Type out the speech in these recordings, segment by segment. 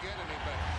get any better.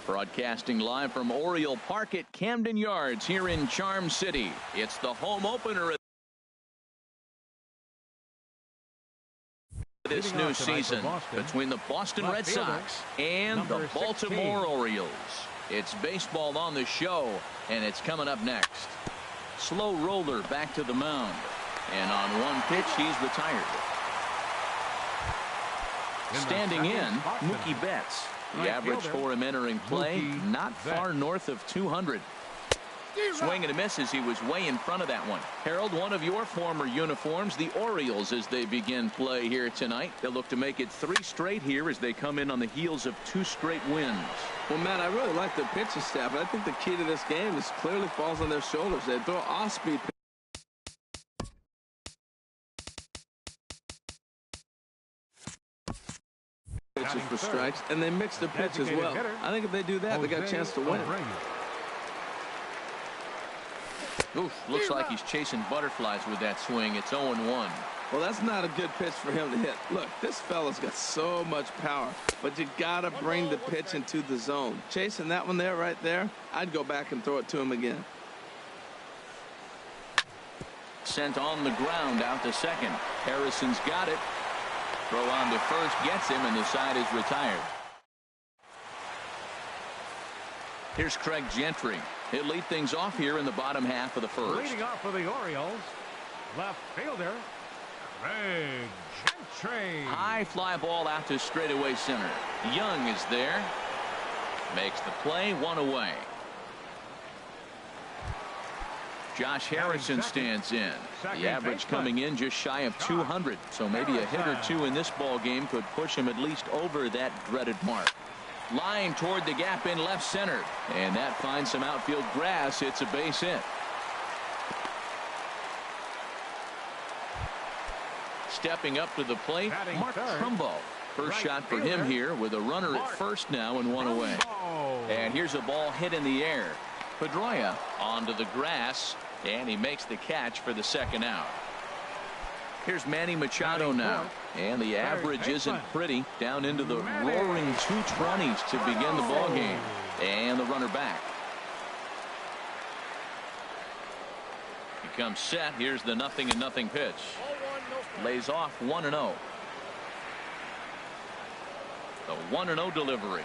Broadcasting live from Oriole Park at Camden Yards here in Charm City. It's the home opener of this new season between the Boston Red Sox and the Baltimore Orioles. It's baseball on the show, and it's coming up next. Slow roller back to the mound, and on one pitch he's retired. Standing in, Mookie Betts. The average for him entering play, not far north of 200. Swing and a miss as he was way in front of that one. Harold, one of your former uniforms, the Orioles, as they begin play here tonight. They'll look to make it 3 straight here as they come in on the heels of 2 straight wins. Well, Matt, I really like their pitching staff, but I think the key to this game is clearly falls on their shoulders. They throw off-speed pitches for strikes, and they mix their pitch as well. I think if they do that, they got a chance to win. Oof, looks like he's chasing butterflies with that swing. It's 0-1. Well, that's not a good pitch for him to hit. Look, this fella's got so much power, but you got to bring the pitch into the zone. Chasing that one there, right there, I'd go back and throw it to him again. Sent on the ground out to second. Harrison's got it. Throw on to first gets him, and the side is retired. Here's Craig Gentry. He'll lead things off here in the bottom half of the first. Leading off for the Orioles, left fielder, Craig Gentry. High fly ball out to straightaway center. Young is there. Makes the play, 1 away. Josh Harrison stands in. The average coming in just shy of 200. So maybe a hit or 2 in this ball game could push him at least over that dreaded mark. Line toward the gap in left center, and that finds some outfield grass. It's a base hit. Stepping up to the plate, Mark Trumbo. First shot for him here with a runner at first now and 1 away. And here's a ball hit in the air. Pedroia onto the grass, and he makes the catch for the second out. Here's Manny Machado now, and the average isn't pretty, down into the roaring 220s to begin the ball game, and the runner back. He comes set. Here's the 0-0 pitch. Lays off 1-0. The 1-0 delivery.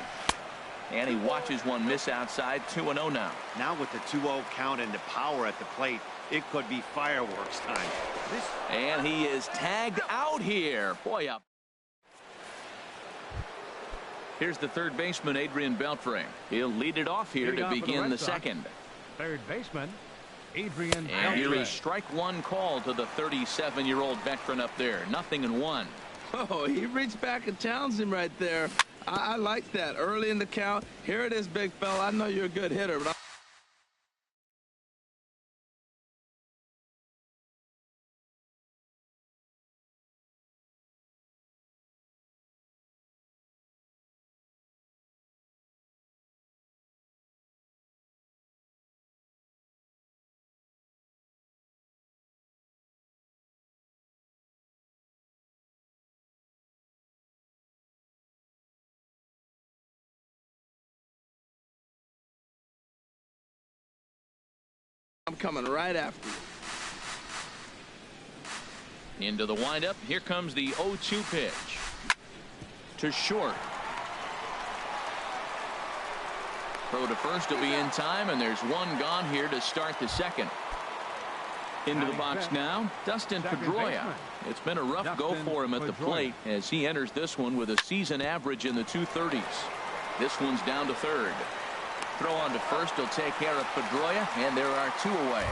And he watches one miss outside. 2-0 now. Now with the 2-0 count and the power at the plate, it could be fireworks time. And he is tagged out here. Boy, up. Here's the third baseman, Adrian Beltre. He'll lead it off here to begin the second. Third baseman, Adrian Beltre. And here is strike 1 call to the 37-year-old veteran up there. 0-1. Oh, he reached back and challenged him right there. I like that early in the count. Here it is, big fella. I know you're a good hitter, but I'm coming right after you. Into the windup. Here comes the 0-2 pitch. To short. Throw to first will be in time, and there's one gone here to start the second. Into the box now, Dustin Pedroia. It's been a rough go for him at the plate as he enters this one with a season average in the 230s. This one's down to third. Throw on to first will take care of Pedroia, and there are 2 away.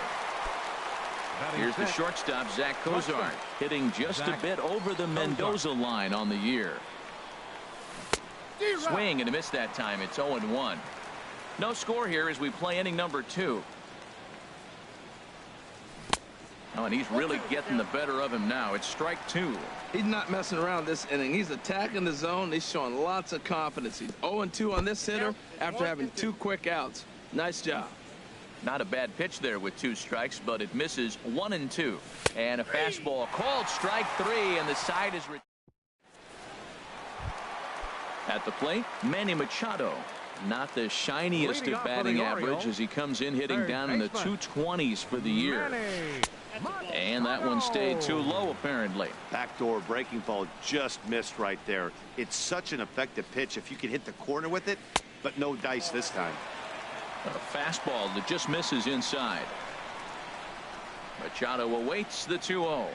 Here's the shortstop, Zach Cozart, hitting just a bit over the Mendoza line on the year. Swing and a miss that time. It's 0-1. No score here as we play inning number 2. Oh, and he's really getting the better of him now. It's strike 2. He's not messing around this inning. He's attacking the zone. He's showing lots of confidence. He's 0-2 on this hitter after having 2 quick outs. Nice job. Not a bad pitch there with 2 strikes, but it misses 1-2. And a fastball called strike 3, and the side is... At the plate, Manny Machado. Not the shiniest of batting average as he comes in hitting down in the 220s for the year. And that one stayed too low, apparently. Backdoor breaking ball just missed right there. It's such an effective pitch if you can hit the corner with it, but no dice this time. A fastball that just misses inside. Machado awaits the 2-0.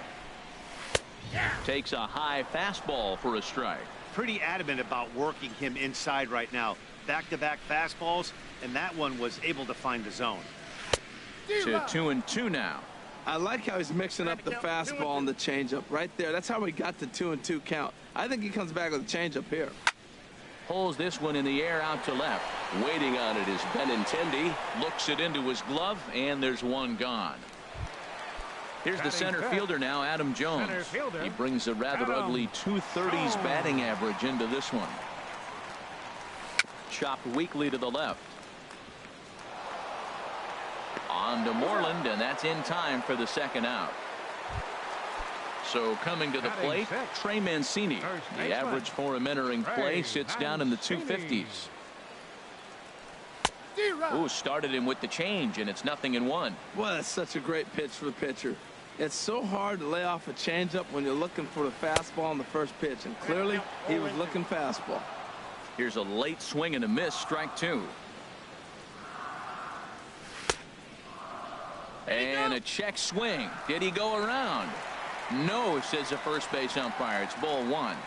Takes a high fastball for a strike. Pretty adamant about working him inside right now. Back-to-back fastballs, and that one was able to find the zone. To 2-2 now. I like how he's mixing up the fastball and the changeup right there. That's how we got the 2-2 count. I think he comes back with a changeup here. Pulls this one in the air out to left. Waiting on it is Benintendi. Looks it into his glove, and there's one gone. Here's the center fielder now, Adam Jones. He brings a rather ugly 230s batting average into this one. Chopped weakly to the left. On to Moreland, and that's in time for the second out. So coming to the plate, Trey Mancini. The average for him entering play sits down in the 250s. Ooh, started him with the change, and it's 0-1. Well, that's such a great pitch for the pitcher. It's so hard to lay off a changeup when you're looking for the fastball on the first pitch, and clearly he was looking fastball. Here's a late swing and a miss, strike 2. And a check swing. Did he go around? No, says the first base umpire. It's ball 1.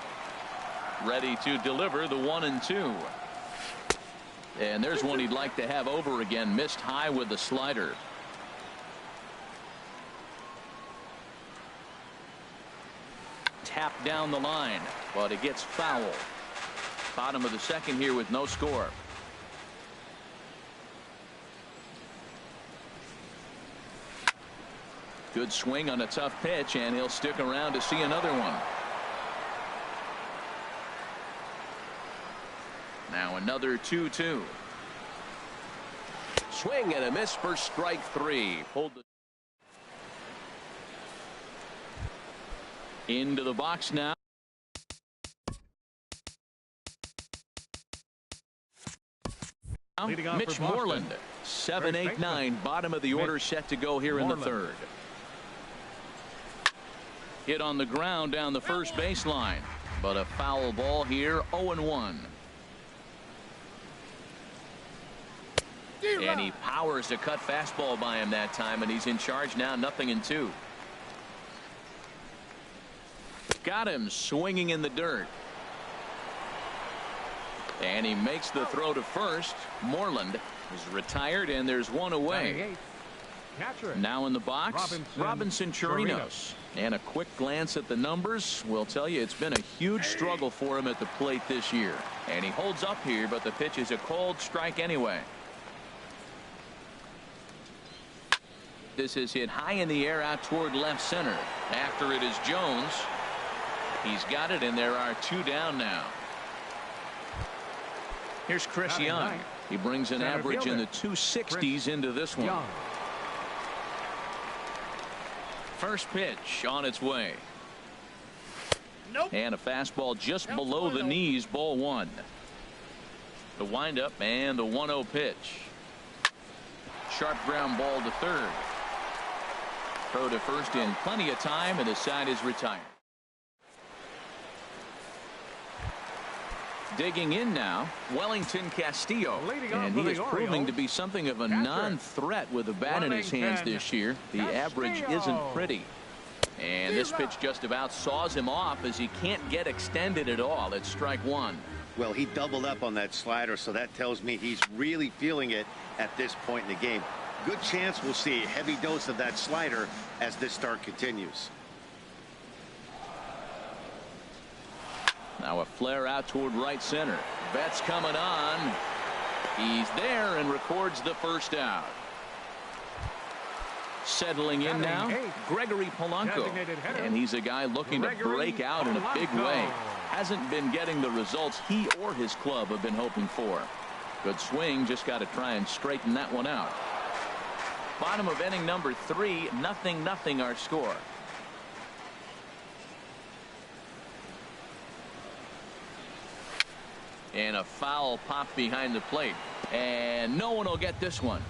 Ready to deliver the 1-2. And there's one he'd like to have over again. Missed high with the slider. Tap down the line, but it gets foul. Bottom of the second here with no score. Good swing on a tough pitch, and he'll stick around to see another one. Now another 2-2. Swing and a miss for strike 3. Pulled the into the box now. Mitch Moreland, 7-8-9, bottom of the order, set to go here in the third. Hit on the ground down the first baseline, but a foul ball here. 0-1. And he powers a cut fastball by him that time, and he's in charge now. 0-2. Got him swinging in the dirt. And he makes the throw to first. Moreland is retired, and there's one away. Now in the box, Robinson Chirinos. And a quick glance at the numbers will tell you it's been a huge struggle for him at the plate this year. And he holds up here, but the pitch is a cold strike anyway. This is hit high in the air out toward left center. After it is Jones. He's got it, and there are 2 down now. Here's Chris Young. He brings an average in the 260s into this one. First pitch on its way. And a fastball just below the knees, ball 1. The windup and the 1-0 pitch. Sharp ground ball to third. Throw to first in plenty of time, and the side is retired. Digging in now, Wellington Castillo, and he is proving to be something of a non-threat with a bat in his hands this year. The average isn't pretty, and this pitch just about saws him off as he can't get extended at all. It's strike 1. Well, he doubled up on that slider, so that tells me he's really feeling it at this point in the game. Good chance we'll see a heavy dose of that slider as this start continues. Now a flare out toward right center. Betts coming on. He's there and records the first out. Settling in now, Gregory Polanco. And he's a guy looking to break out in a big way. Hasn't been getting the results he or his club have been hoping for. Good swing, just got to try and straighten that one out. Bottom of inning number 3, 0-0 our score. And a foul pop behind the plate. And no one will get this one.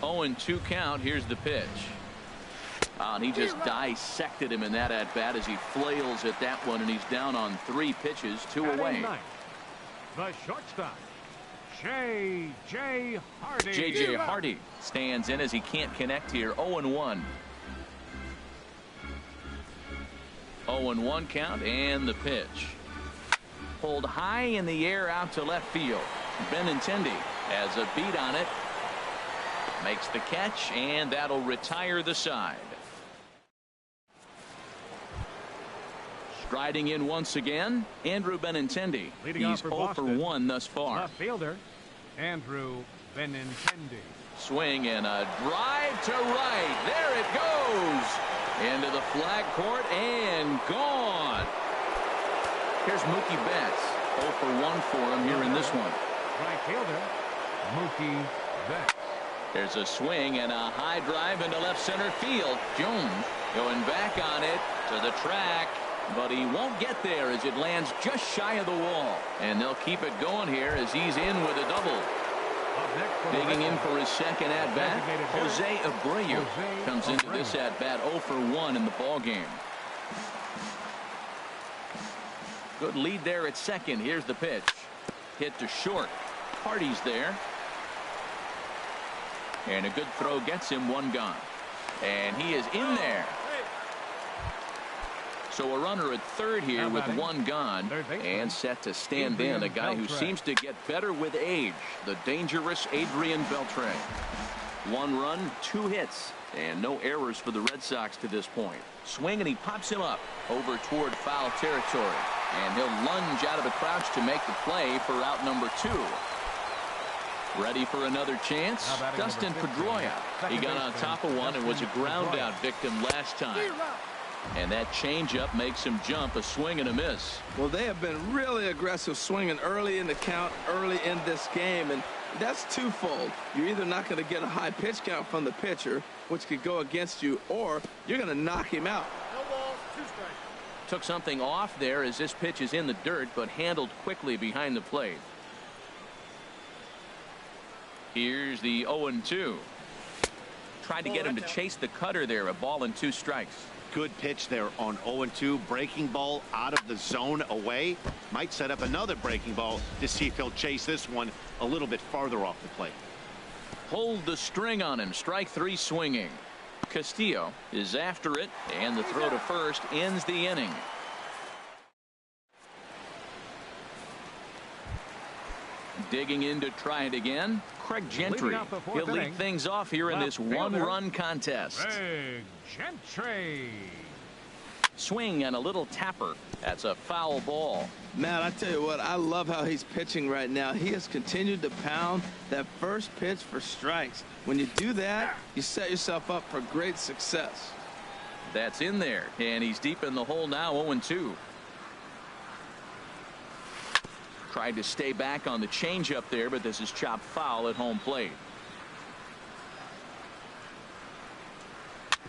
0-2 count. Here's the pitch. And he just dissected him in that at-bat as he flails at that one, and he's down on 3 pitches, 2 away. The shortstop, J.J. Hardy. J.J. Hardy stands in as he can't connect here. 0-1. 0-1 count, and the pitch. Pulled high in the air out to left field. Benintendi has a beat on it. Makes the catch, and that'll retire the side. Striding in once again, Andrew Benintendi. He's 0 for 1 thus far. Left fielder, Andrew Benintendi. Swing and a drive to right. There it goes. Into the flag court and gone. Here's Mookie Betts. 0 for 1 for him here in this one. Right fielder, Mookie Betts. There's a swing and a high drive into left center field. Jones going back on it to the track, but he won't get there as it lands just shy of the wall. And they'll keep it going here as he's in with a double. Digging in for his second at-bat, Jose Abreu comes into this at-bat 0 for 1 in the ballgame. Good lead there at second. Here's the pitch. Hit to short. Hardy's there. And a good throw gets him 1 gone. And he is in there. So a runner at third here with 1 gone and set to stand in. A guy who seems to get better with age. The dangerous Adrian Beltre. 1 run, 2 hits, and no errors for the Red Sox to this point. Swing and he pops him up over toward foul territory. And he'll lunge out of the crouch to make the play for out number 2. Ready for another chance? Dustin Pedroia. He got on top of one and was a ground out victim last time. And that changeup makes him jump. A swing and a miss. Well, they have been really aggressive swinging early in the count, early in this game, and that's twofold. You're either not going to get a high pitch count from the pitcher, which could go against you, or you're going to knock him out. No balls, 2 strikes. Took something off there as this pitch is in the dirt, but handled quickly behind the plate. Here's the 0-2. Tried to get him to chase the cutter there. A ball and 2 strikes. Good pitch there on 0-2. Breaking ball out of the zone away. Might set up another breaking ball to see if he'll chase this one a little bit farther off the plate. Hold the string on him. Strike 3 swinging. Castillo is after it, and the throw to first ends the inning. Digging in to try it again, Craig Gentry. He'll lead things off here in this 1-run contest. Craig Gentry. Swing and a little tapper. That's a foul ball. Man, I tell you what, I love how he's pitching right now. He has continued to pound that first pitch for strikes. When you do that, you set yourself up for great success. That's in there, and he's deep in the hole now. 0-2. Tried to stay back on the changeup there, but this is chopped foul at home plate.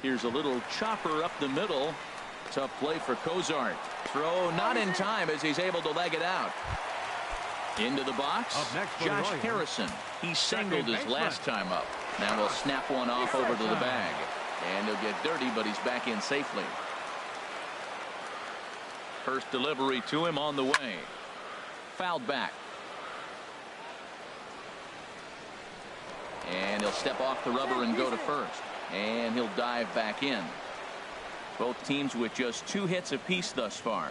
Here's a little chopper up the middle. Tough play for Cozart. Throw not in time as he's able to leg it out. Into the box, Josh Harrison. He singled his last time up. Now we'll snap one off over to the bag. And he'll get dirty, but he's back in safely. First delivery to him on the way. Fouled back. And he'll step off the rubber and go to first. And he'll dive back in. Both teams with just 2 hits apiece thus far.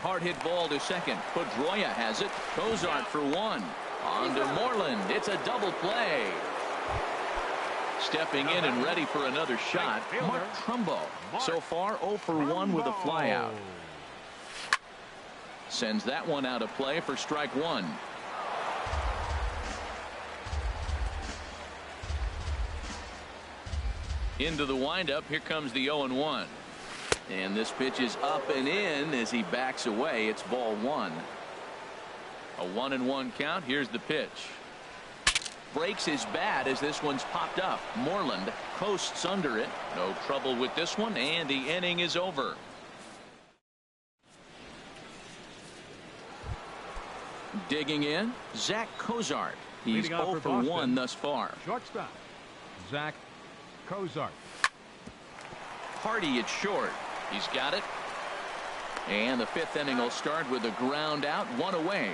Hard hit ball to second. Pedroia has it. Cozart for 1. On to Moreland. It's a double play. Stepping in and ready for another shot, Mark Trumbo. So far 0 for 1 with a flyout. Sends that one out of play for strike 1. Into the windup. Here comes the 0-1. And this pitch is up and in as he backs away. It's ball 1. A 1-1 count. Here's the pitch. Breaks his bat as this one's popped up. Moreland coasts under it. No trouble with this one, and the inning is over. Digging in, Zach Cozart. He's 0 for 1 thus far. Shortstop, Zach Cozart. Hardy at short. He's got it. And the 5th inning will start with a ground out, 1 away.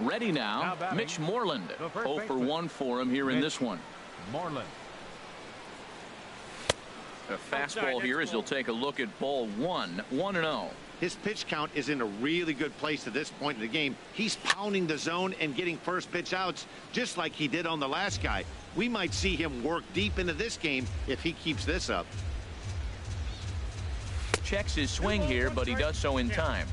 Ready now, Mitch Moreland. 0 for 1 for him here in this one. Moreland. A fastball here as he'll take a look at ball 1, 1-0. His pitch count is in a really good place at this point in the game. He's pounding the zone and getting first pitch outs just like he did on the last guy. We might see him work deep into this game if he keeps this up. Checks his swing here, but he does so in time.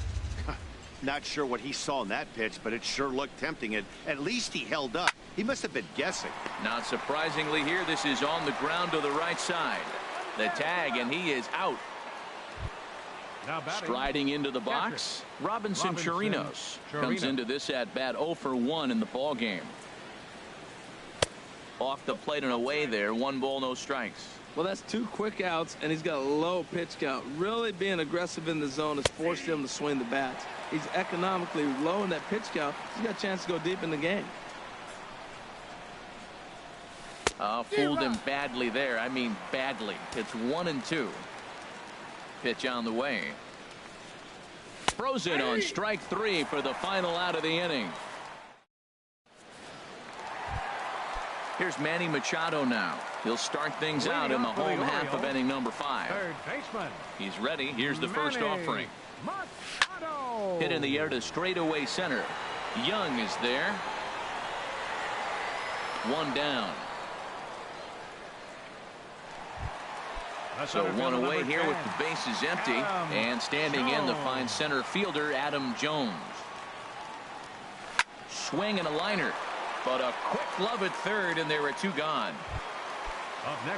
Not sure what he saw in that pitch, but it sure looked tempting. At least he held up. He must have been guessing. Not surprisingly here, this is on the ground to the right side. The tag, and he is out. Striding into the box, Robinson Chirinos comes into this at bat 0 for 1 in the ball game. Off the plate and away there, 1 ball, no strikes. Well, that's 2 quick outs, and he's got a low pitch count. Really being aggressive in the zone has forced him to swing the bats. He's economically low in that pitch count. He's got a chance to go deep in the game. Fooled him badly there. I mean badly. It's 1-2. Pitch on the way. Throws it on strike 3 for the final out of the inning. Here's Manny Machado now. He'll start things out in the home half of inning number 5. Third baseman. He's ready. Here's the first offering. Machado. Hit in the air to straightaway center. Young is there. 1 down. So 1 away here with the bases empty, and standing in the fine center fielder Adam Jones. Swing and a liner, but a quick glove at third, and there are 2 gone.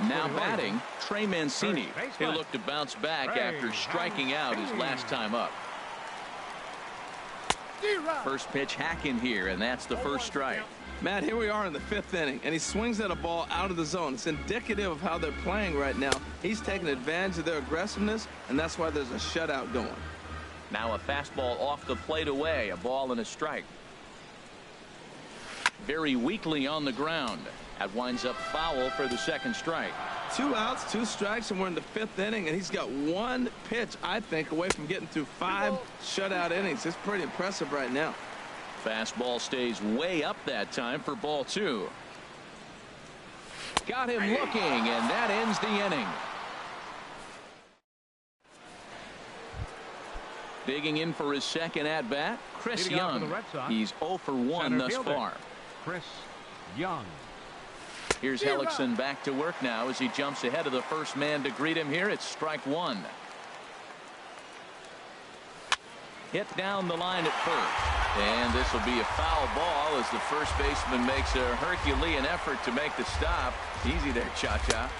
Now batting, Trey Mancini. He'll look to bounce back after striking out his last time up. First pitch hack in here, and that's the first strike. Matt, here we are in the 5th inning, and he swings at a ball out of the zone. It's indicative of how they're playing right now. He's taking advantage of their aggressiveness, and that's why there's a shutout going. Now a fastball off the plate away, a ball and a strike. Very weakly on the ground. That winds up foul for the second strike. 2 outs, 2 strikes, and we're in the 5th inning, and he's got 1 pitch, I think, away from getting through 5 shutout innings. It's pretty impressive right now. Fastball stays way up that time for ball 2. Got him looking, and that ends the inning. Digging in for his second at bat, Chris Young. He's 0 for 1 thus far. Chris Young. Here's Hellickson back to work now as he jumps ahead of the first man to greet him here. It's strike 1. Hit down the line at first, and this will be a foul ball as the first baseman makes a Herculean effort to make the stop. Easy there, Cha-Cha.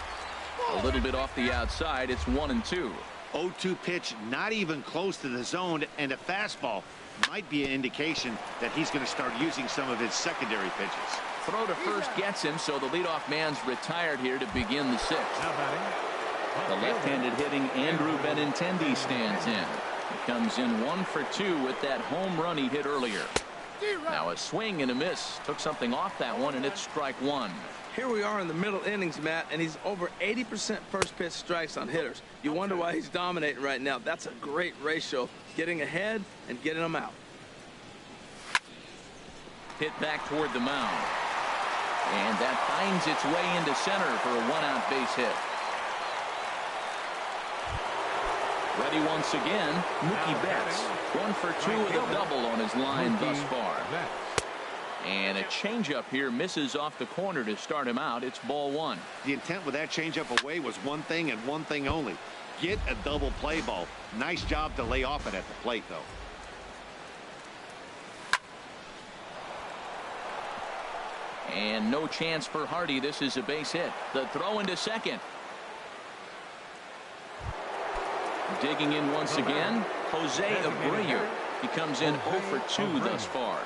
A little bit off the outside. It's 1-2. 0-2 pitch, not even close to the zone, and a fastball might be an indication that he's going to start using some of his secondary pitches. Throw to first gets him, so the leadoff man's retired here to begin the 6th. The left-handed hitting Andrew Benintendi stands in. He comes in 1 for 2 with that home run he hit earlier. Now a swing and a miss. Took something off that one, and it's strike 1. Here we are in the middle innings, Matt, and he's over 80% first pitch strikes on hitters. You wonder why he's dominating right now. That's a great ratio, getting ahead and getting them out. Hit back toward the mound. And that finds its way into center for a 1-out base hit. Ready once again, Mookie Betts. 1 for 2 with a double on his line thus far. And a changeup here misses off the corner to start him out. It's ball 1. The intent with that changeup away was one thing and one thing only. Get a double play ball. Nice job to lay off it at the plate, though. And no chance for Hardy. This is a base hit. The throw into second. Digging in once again, Jose Abreu. He comes in 0 for 2 thus far.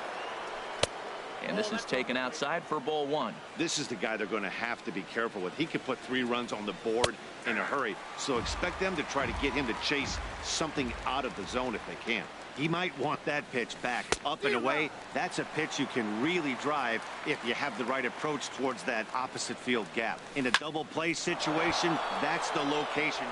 And this is taken outside for ball one. This is the guy they're going to have to be careful with. He could put 3 runs on the board in a hurry. So expect them to try to get him to chase something out of the zone if they can. He might want that pitch back up and away. That's a pitch you can really drive if you have the right approach towards that opposite field gap. In a double play situation, that's the location.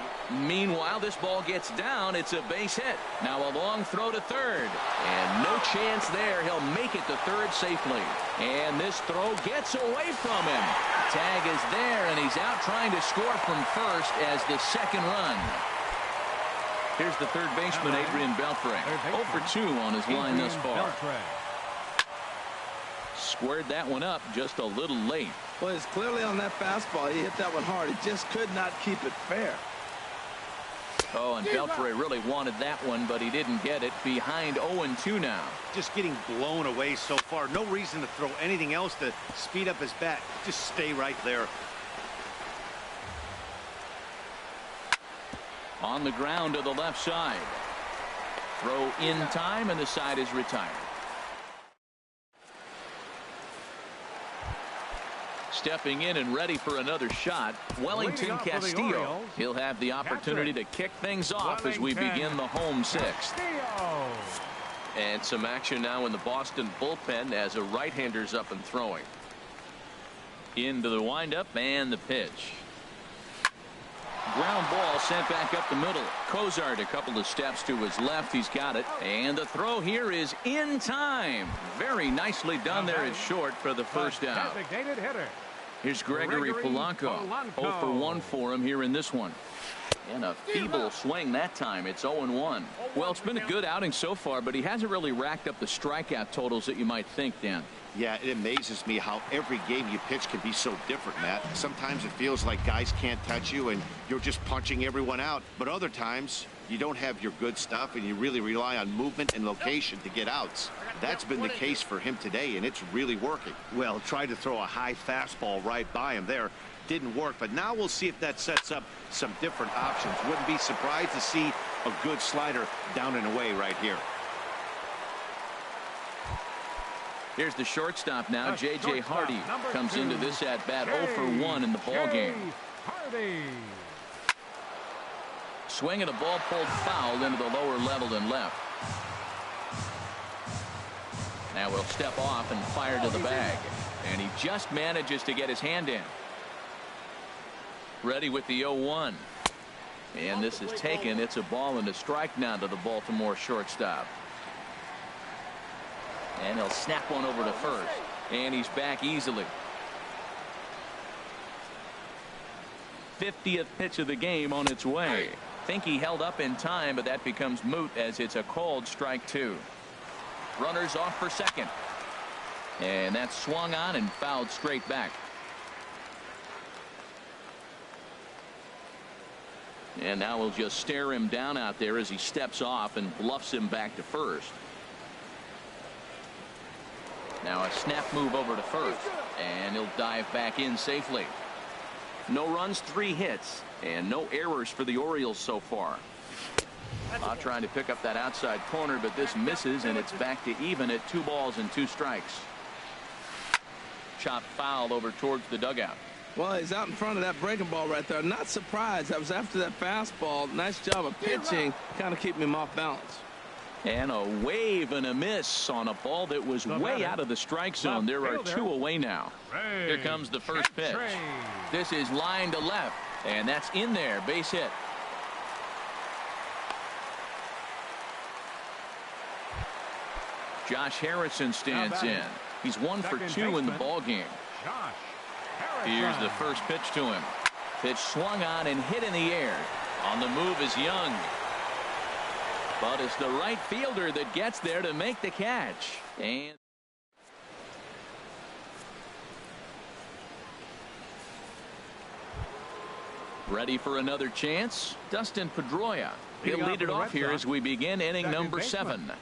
Meanwhile, this ball gets down. It's a base hit. Now a long throw to third. And no chance there. He'll make it to third safely. And this throw gets away from him. Tag is there, and he's out trying to score from first as the second run. Here's the third baseman, Adrian Beltre. 0 for 2 on his line thus far. Squared that one up just a little late. Well, it's clearly on that fastball. He hit that one hard. He just could not keep it fair. Oh, and Beltre really wanted that one, but he didn't get it. Behind 0-2 now. Just getting blown away so far. No reason to throw anything else to speed up his bat. Just stay right there. On the ground to the left side. Throw in time, and the side is retired. Stepping in and ready for another shot, Wellington Castillo. He'll have the opportunity to kick things off as we begin the home sixth. And some action now in the Boston bullpen as a right-hander's up and throwing. Into the windup and the pitch. Ground ball sent back up the middle. Cozart a couple of steps to his left. He's got it. And the throw here is in time. Very nicely done there at short for the first out. Here's Gregory Polanco. 0 for 1 for him here in this one. And a feeble swing that time. It's 0-1. Well, it's been a good outing so far, but he hasn't really racked up the strikeout totals that you might think, Dan. Yeah, it amazes me how every game you pitch can be so different, Matt. Sometimes it feels like guys can't touch you and you're just punching everyone out. But other times you don't have your good stuff and you really rely on movement and location to get outs. That's been the case for him today, and it's really working. Well, tried to throw a high fastball right by him there. Didn't work, but now we'll see if that sets up some different options. Wouldn't be surprised to see a good slider down and away right here. Here's the shortstop now. J.J. Hardy comes into this at bat 0 for 1 in the ball game. Swing and a ball pulled foul into the lower level and left. Now we'll step off and fire to the bag, and he just manages to get his hand in. Ready with the 0-1, and this is taken. It's a ball and a strike now to the Baltimore shortstop. And he'll snap one over to first. And he's back easily. 50th pitch of the game on its way. Think he held up in time, but that becomes moot as it's a called strike 2. Runners off for second. And that's swung on and fouled straight back. And now we'll just stare him down out there as he steps off and bluffs him back to first. Now a snap move over to first, and he'll dive back in safely. No runs, 3 hits, and no errors for the Orioles so far. Trying to pick up that outside corner, but this misses, and it's back to even at 2 balls and 2 strikes. Chop foul over towards the dugout. Well, he's out in front of that breaking ball right there. Not surprised. That was after that fastball. Nice job of pitching, kind of keeping him off balance. And a wave and a miss on a ball that was way out of the strike zone. There are 2 away now. Here comes the first pitch. This is line to left, and that's in there. Base hit. Josh Harrison stands in. He's 1 for 2 in the ball game. Here's the first pitch to him. Pitch swung on and hit in the air. On the move is Young. But it's the right fielder that gets there to make the catch. And ready for another chance. Dustin Pedroia. He'll lead it off here as we begin inning number 7.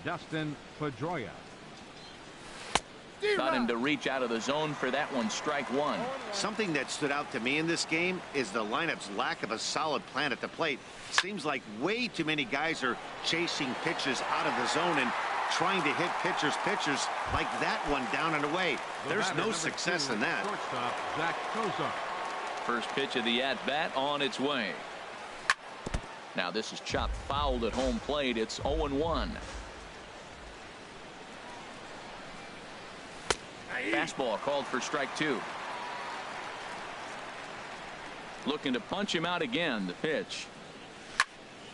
Dustin Pedroia. Got him to reach out of the zone for that one. Strike 1. Something that stood out to me in this game is the lineup's lack of a solid plan at the plate. Seems like way too many guys are chasing pitches out of the zone, and trying to hit pitchers like that one down and away. There's no success in that. First pitch of the at-bat on its way. Now this is chopped fouled at home plate. It's 0-1. Fastball called for strike 2. Looking to punch him out again. The pitch.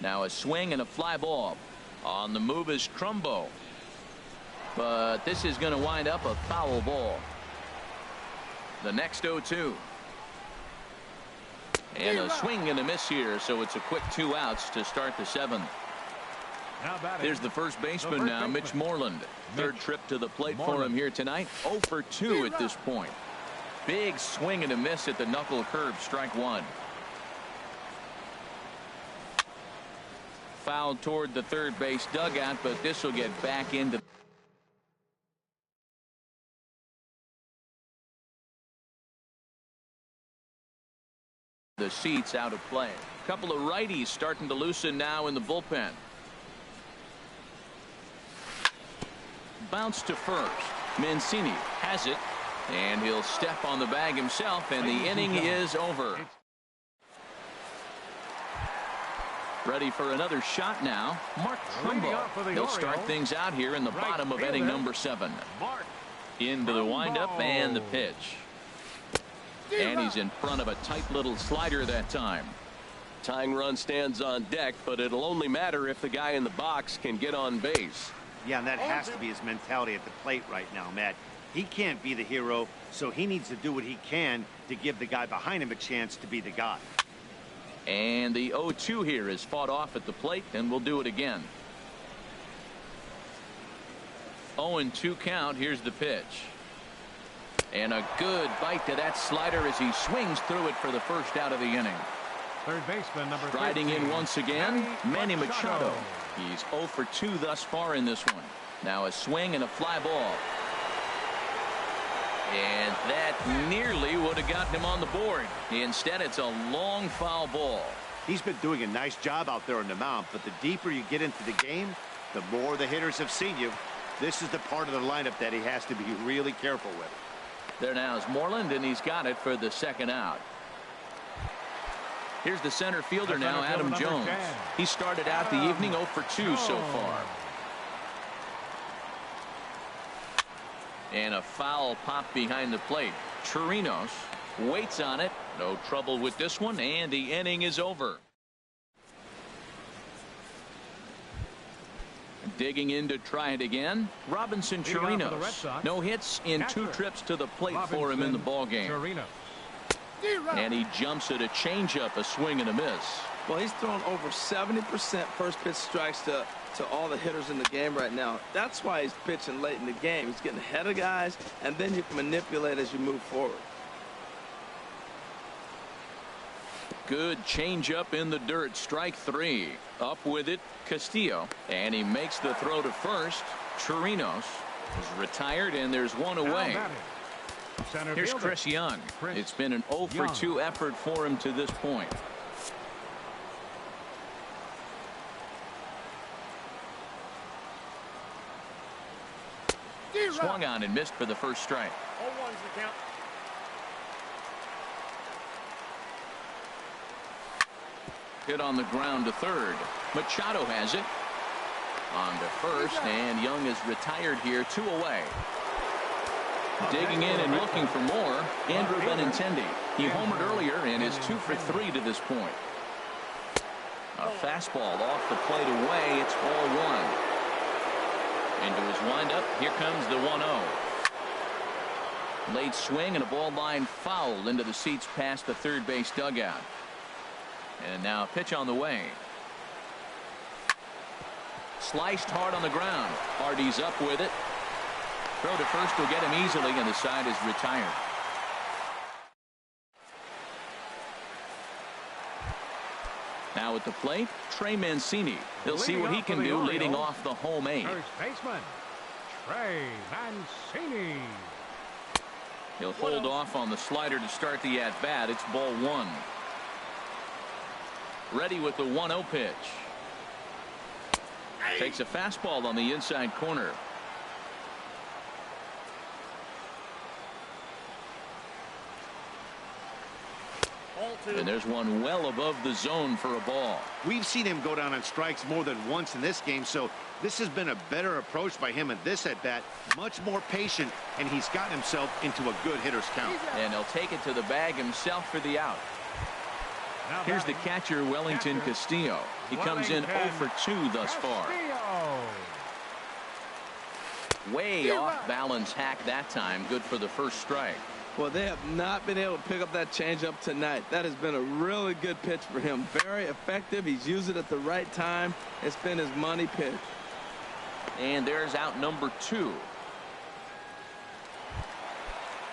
Now a swing and a fly ball. On the move is Trumbo. But this is going to wind up a foul ball. The next 0-2. And a swing and a miss here, so it's a quick 2 outs to start the 7th. There's the first baseman now, Mitch Moreland. Third trip to the plate for him here tonight. 0 for 2 at this point. Big swing and a miss at the knuckle curve, strike 1. Foul toward the third base dugout, but this will get back into the seats out of play. A couple of righties starting to loosen now in the bullpen. Bounce to first. Mancini has it, and he'll step on the bag himself, and the inning is over. Ready for another shot now. Mark Trumbo. He'll start things out here in the bottom of inning number 7. Into the windup and the pitch. And he's in front of a tight little slider that time. Tying run stands on deck, but it'll only matter if the guy in the box can get on base. Yeah, and that has to be his mentality at the plate right now, Matt. He can't be the hero, so he needs to do what he can to give the guy behind him a chance to be the guy. And the 0-2 here is fought off at the plate, and we'll do it again. 0-2 count. Here's the pitch. And a good bite to that slider as he swings through it for the first out of the inning. Third baseman number 13. Riding in once again, Manny Machado. He's 0 for 2 thus far in this one. Now a swing and a fly ball. And that nearly would have gotten him on the board. Instead, it's a long foul ball. He's been doing a nice job out there on the mound, but the deeper you get into the game, the more the hitters have seen you. This is the part of the lineup that he has to be really careful with. There now is Moreland, and he's got it for the second out. Here's the center fielder now, Adam Jones. He started out the evening 0 for 2 so far. And a foul pop behind the plate. Chirinos waits on it. No trouble with this one, and the inning is over. Digging in to try it again, Robinson Chirinos. No hits in 2 trips to the plate for him in the ballgame. And he jumps at a changeup, a swing and a miss. Well, he's thrown over 70% first pitch strikes to all the hitters in the game right now. That's why he's pitching late in the game. He's getting ahead of guys, and then you can manipulate as you move forward. Good changeup in the dirt, strike 3. Up with it, Castillo, and he makes the throw to first. Chirinos is retired, and there's one away. Here's Chris Young. It's been an 0 for 2 effort for him to this point. Swung on and missed for the first strike. 0-1's the count. Hit on the ground to third. Machado has it. On to first, and Young is retired here, 2 away. Digging in and looking for more, Andrew Benintendi. He homered earlier and is 2 for 3 to this point. A fastball off the plate away. It's ball 1. Into his windup. Here comes the 1-0. Late swing and a ball line foul into the seats past the third base dugout. And now a pitch on the way. Sliced hard on the ground. Hardy's up with it. Throw to first will get him easily, and the side is retired. Now at the plate, Trey Mancini. He'll see what he can do leading off the home 8. First baseman, Trey Mancini. He'll hold off on the slider to start the at-bat. It's ball 1. Ready with the 1-0 pitch. Takes a fastball on the inside corner. And there's one well above the zone for a ball. We've seen him go down on strikes more than once in this game, so this has been a better approach by him at this at-bat. Much more patient, and he's gotten himself into a good hitter's count. And he'll take it to the bag himself for the out. Here's the catcher, Wellington Castillo. He comes in 0 for 2 thus far. Way off balance hack that time. Good for the first strike. Well, they have not been able to pick up that changeup tonight. That has been a really good pitch for him. Very effective. He's used it at the right time. It's been his money pitch. And there's out number 2.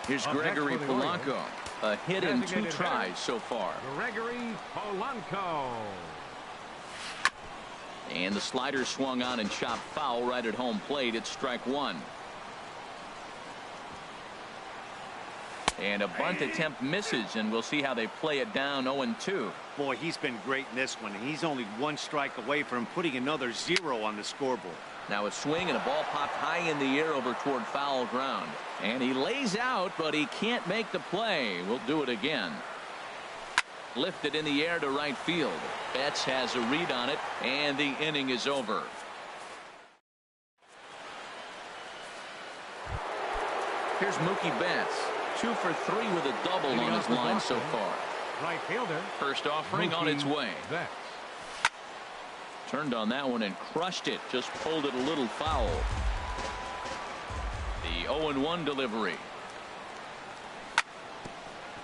Here's Gregory Polanco. A hit in 2 tries so far. Gregory Polanco. And the slider swung on and chopped foul right at home plate. It's strike 1. And a bunt attempt misses, and we'll see how they play it down 0-2. Boy, he's been great in this one. He's only 1 strike away from putting another 0 on the scoreboard. Now a swing and a ball popped high in the air over toward foul ground. And he lays out, but he can't make the play. We'll do it again. Lifted in the air to right field. Betts has a read on it, and the inning is over. Here's Mookie Betts. 2 for 3 with a double on his line so far. Right fielder. First offering on its way. Betts. Turned on that one and crushed it. Just pulled it a little foul. The 0-1 delivery.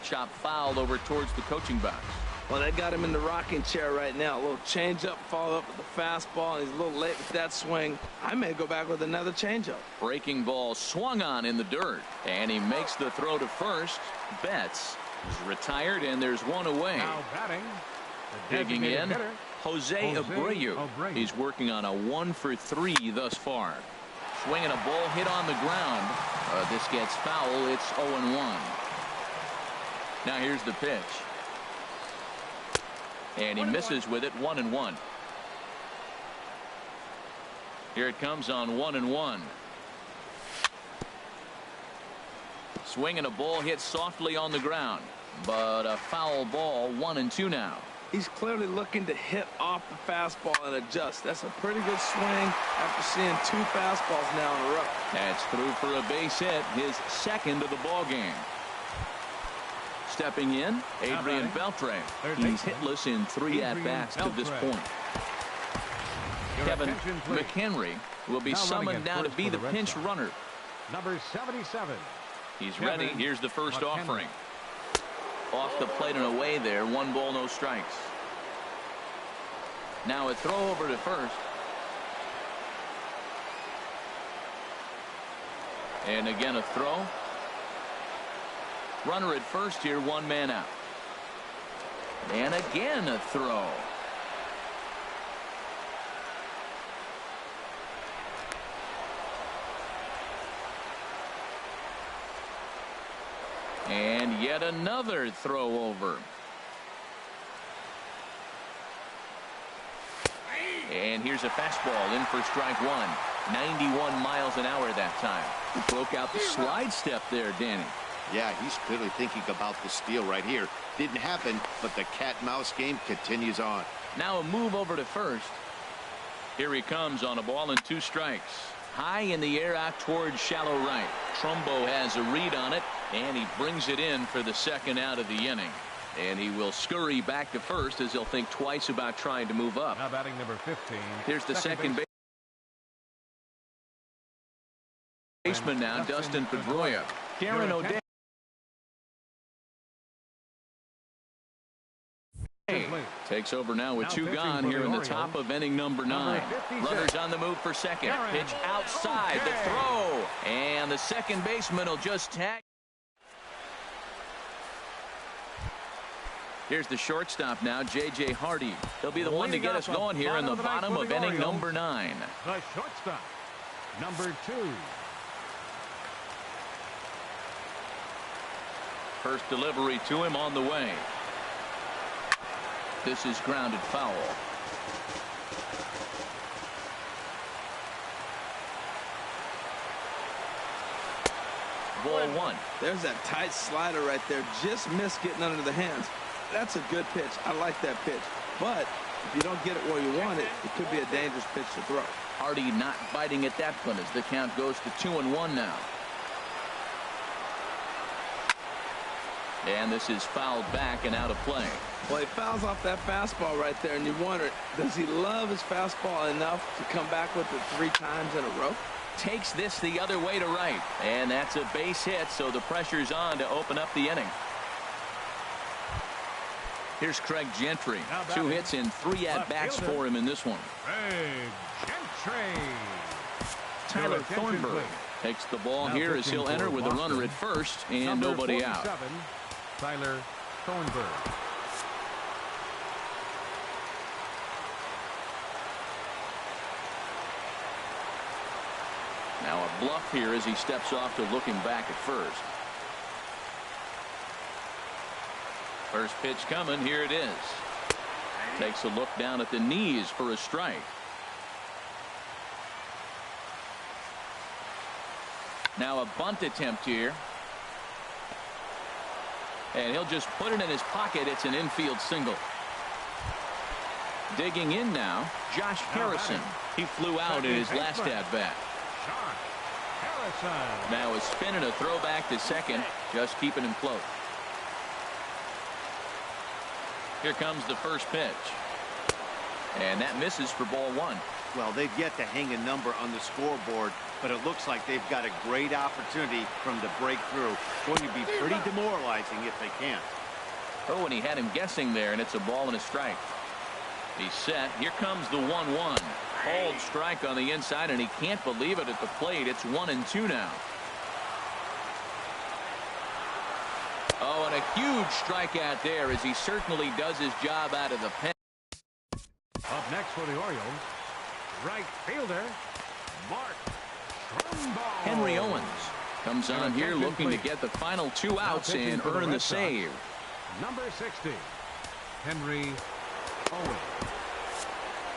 Chop fouled over towards the coaching box. Well, they got him in the rocking chair right now. A little changeup, follow up with the fastball. And he's a little late with that swing. I may go back with another changeup. Breaking ball swung on in the dirt. And he makes the throw to first. Betts is retired, and there's one away. Now batting. The Digging designated in, hitter, Jose Abreu. He's working on a 1 for 3 thus far. Swinging a ball hit on the ground. This gets foul. It's 0-1. Now here's the pitch. And he misses with it. 1-1. Here it comes on 1-1. Swinging a ball hit softly on the ground, but a foul ball. 1-2 now. He's clearly looking to hit off the fastball and adjust. That's a pretty good swing after seeing 2 fastballs now in a row. That's through for a base hit, his second of the ball game. Stepping in, Adrian Beltre. He's hitless in 3 at-bats to this point. Kevin McHenry will be summoned now to be the pinch runner. Number 77. He's ready. Here's the first offering. Off the plate and away there. 1 ball, no strikes. Now a throw over to first. And again a throw. Runner at first here, 1 man out. And again a throw. And yet another throw over. And here's a fastball in for strike 1. 91 miles an hour that time. He broke out the slide step there, Danny. Yeah, he's clearly thinking about the steal right here. Didn't happen, but the cat-mouse game continues on. Now a move over to first. Here he comes on a ball and 2 strikes. High in the air out towards shallow right. Trumbo has a read on it, and he brings it in for the second out of the inning. And he will scurry back to first as he'll think twice about trying to move up. Now batting number 15. Here's the second baseman now, Dustin Pedroia. Karen O'Day takes over now with 2 gone here in the top of inning number 9. Runners on the move for second. Pitch outside, the throw, and the second baseman will just tag. Here's the shortstop now, J.J. Hardy. He'll be the one to get us going here in the bottom of inning number 9. The shortstop, number 2. First delivery to him on the way. This is grounded foul. ball one. There's that tight slider right there. Just missed getting under the hands. That's a good pitch. I like that pitch. But if you don't get it where you want it, it could be a dangerous pitch to throw. Hardy not biting at that one as the count goes to 2-1 now. And this is fouled back and out of play. Well, he fouls off that fastball right there, and you wonder, does he love his fastball enough to come back with it 3 times in a row? Takes this the other way to right. And that's a base hit, so the pressure's on to open up the inning. Here's Craig Gentry. 2 hits and 3 at-bats for him in this one. Craig Gentry. Tyler Thornburg takes the ball here as he'll enter with a runner at first and nobody out. Tyler Thornburg. Now a bluff here as he steps off to looking back at first. First pitch coming. Here it is. Takes a look down at the knees for a strike. Now a bunt attempt here. And he'll just put it in his pocket. It's an infield single. Digging in now, Josh Harrison. He flew out in his last at-bat. Now a spin and a throw back to second, just keeping him close. Here comes the first pitch. And that misses for ball one. Well, they've yet to hang a number on the scoreboard, but it looks like they've got a great opportunity from the breakthrough. Going to be pretty demoralizing if they can't. Oh, and he had him guessing there, and it's a ball and a strike. He's set. Here comes the 1-1. Called strike on the inside, and he can't believe it at the plate. It's 1-2 now. Oh, and a huge strikeout there as he certainly does his job out of the pen. Up next for the Orioles, right fielder, Mark Trumbo. Henry Owens comes on here looking to get the final 2 outs and earn the save. Number 60, Henry Owens.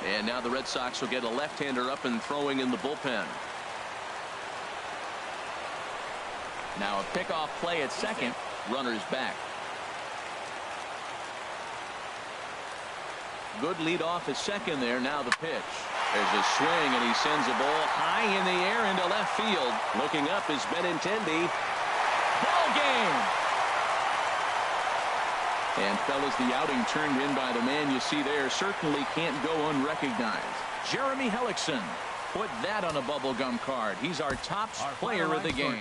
And now the Red Sox will get a left-hander up and throwing in the bullpen. Now a pickoff play at second. Runners back. Good lead off at second there. Now the pitch. There's a swing, and he sends a ball high in the air into left field. Looking up is Benintendi. Ball game. And fellas, the outing turned in by the man you see there certainly can't go unrecognized. Jeremy Hellickson put that on a bubblegum card. He's our top player of the game.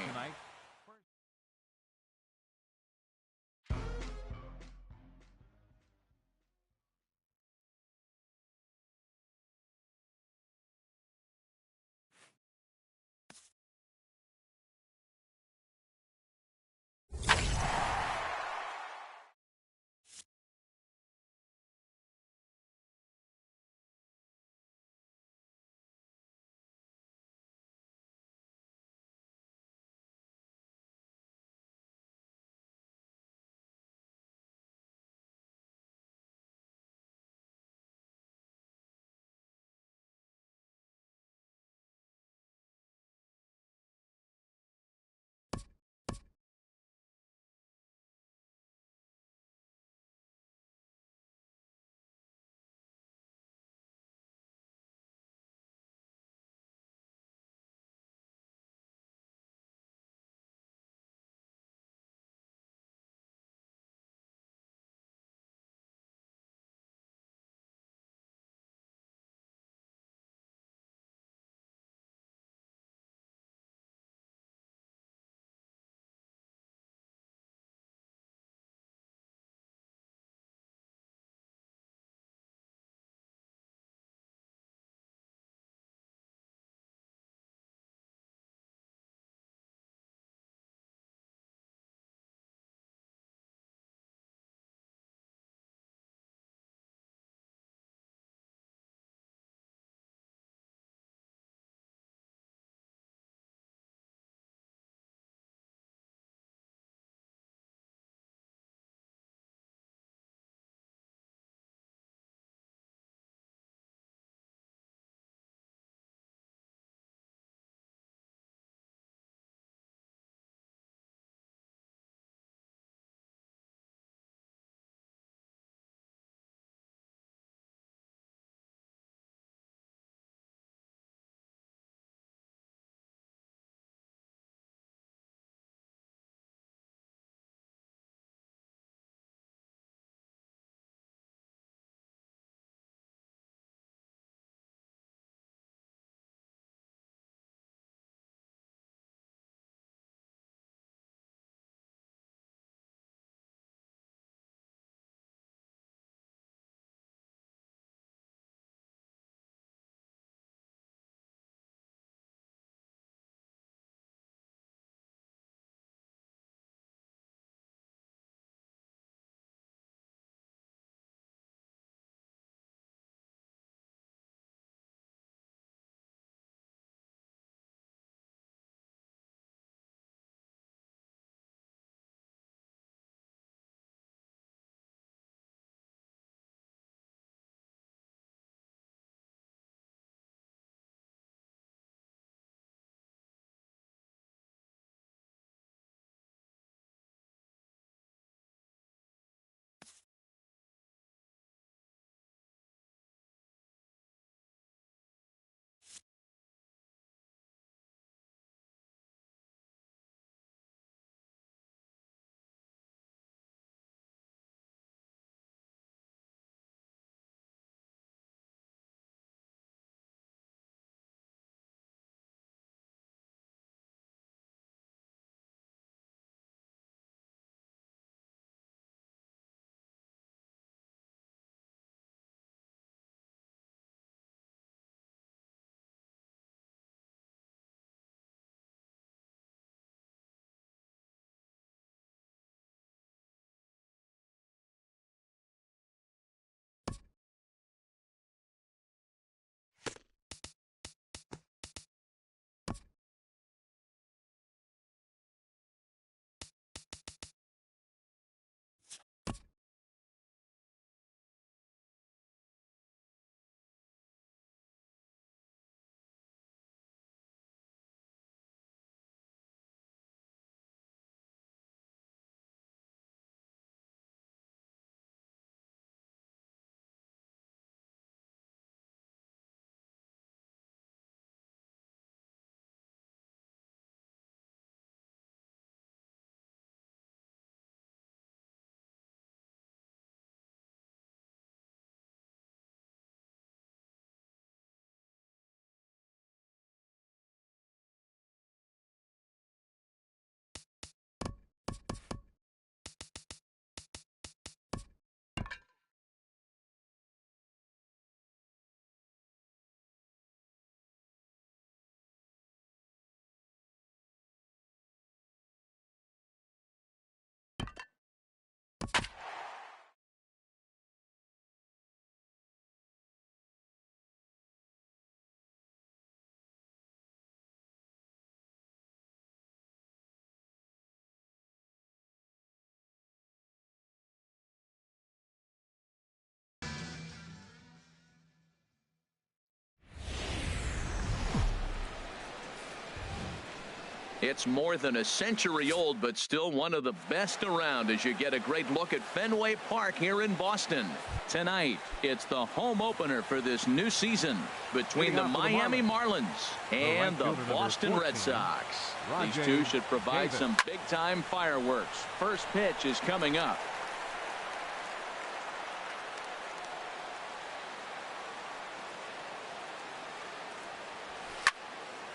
It's more than a century old, but still one of the best around as you get a great look at Fenway Park here in Boston. Tonight, it's the home opener for this new season between the Miami Marlins and the Boston Red Sox. These two should provide some big-time fireworks. First pitch is coming up.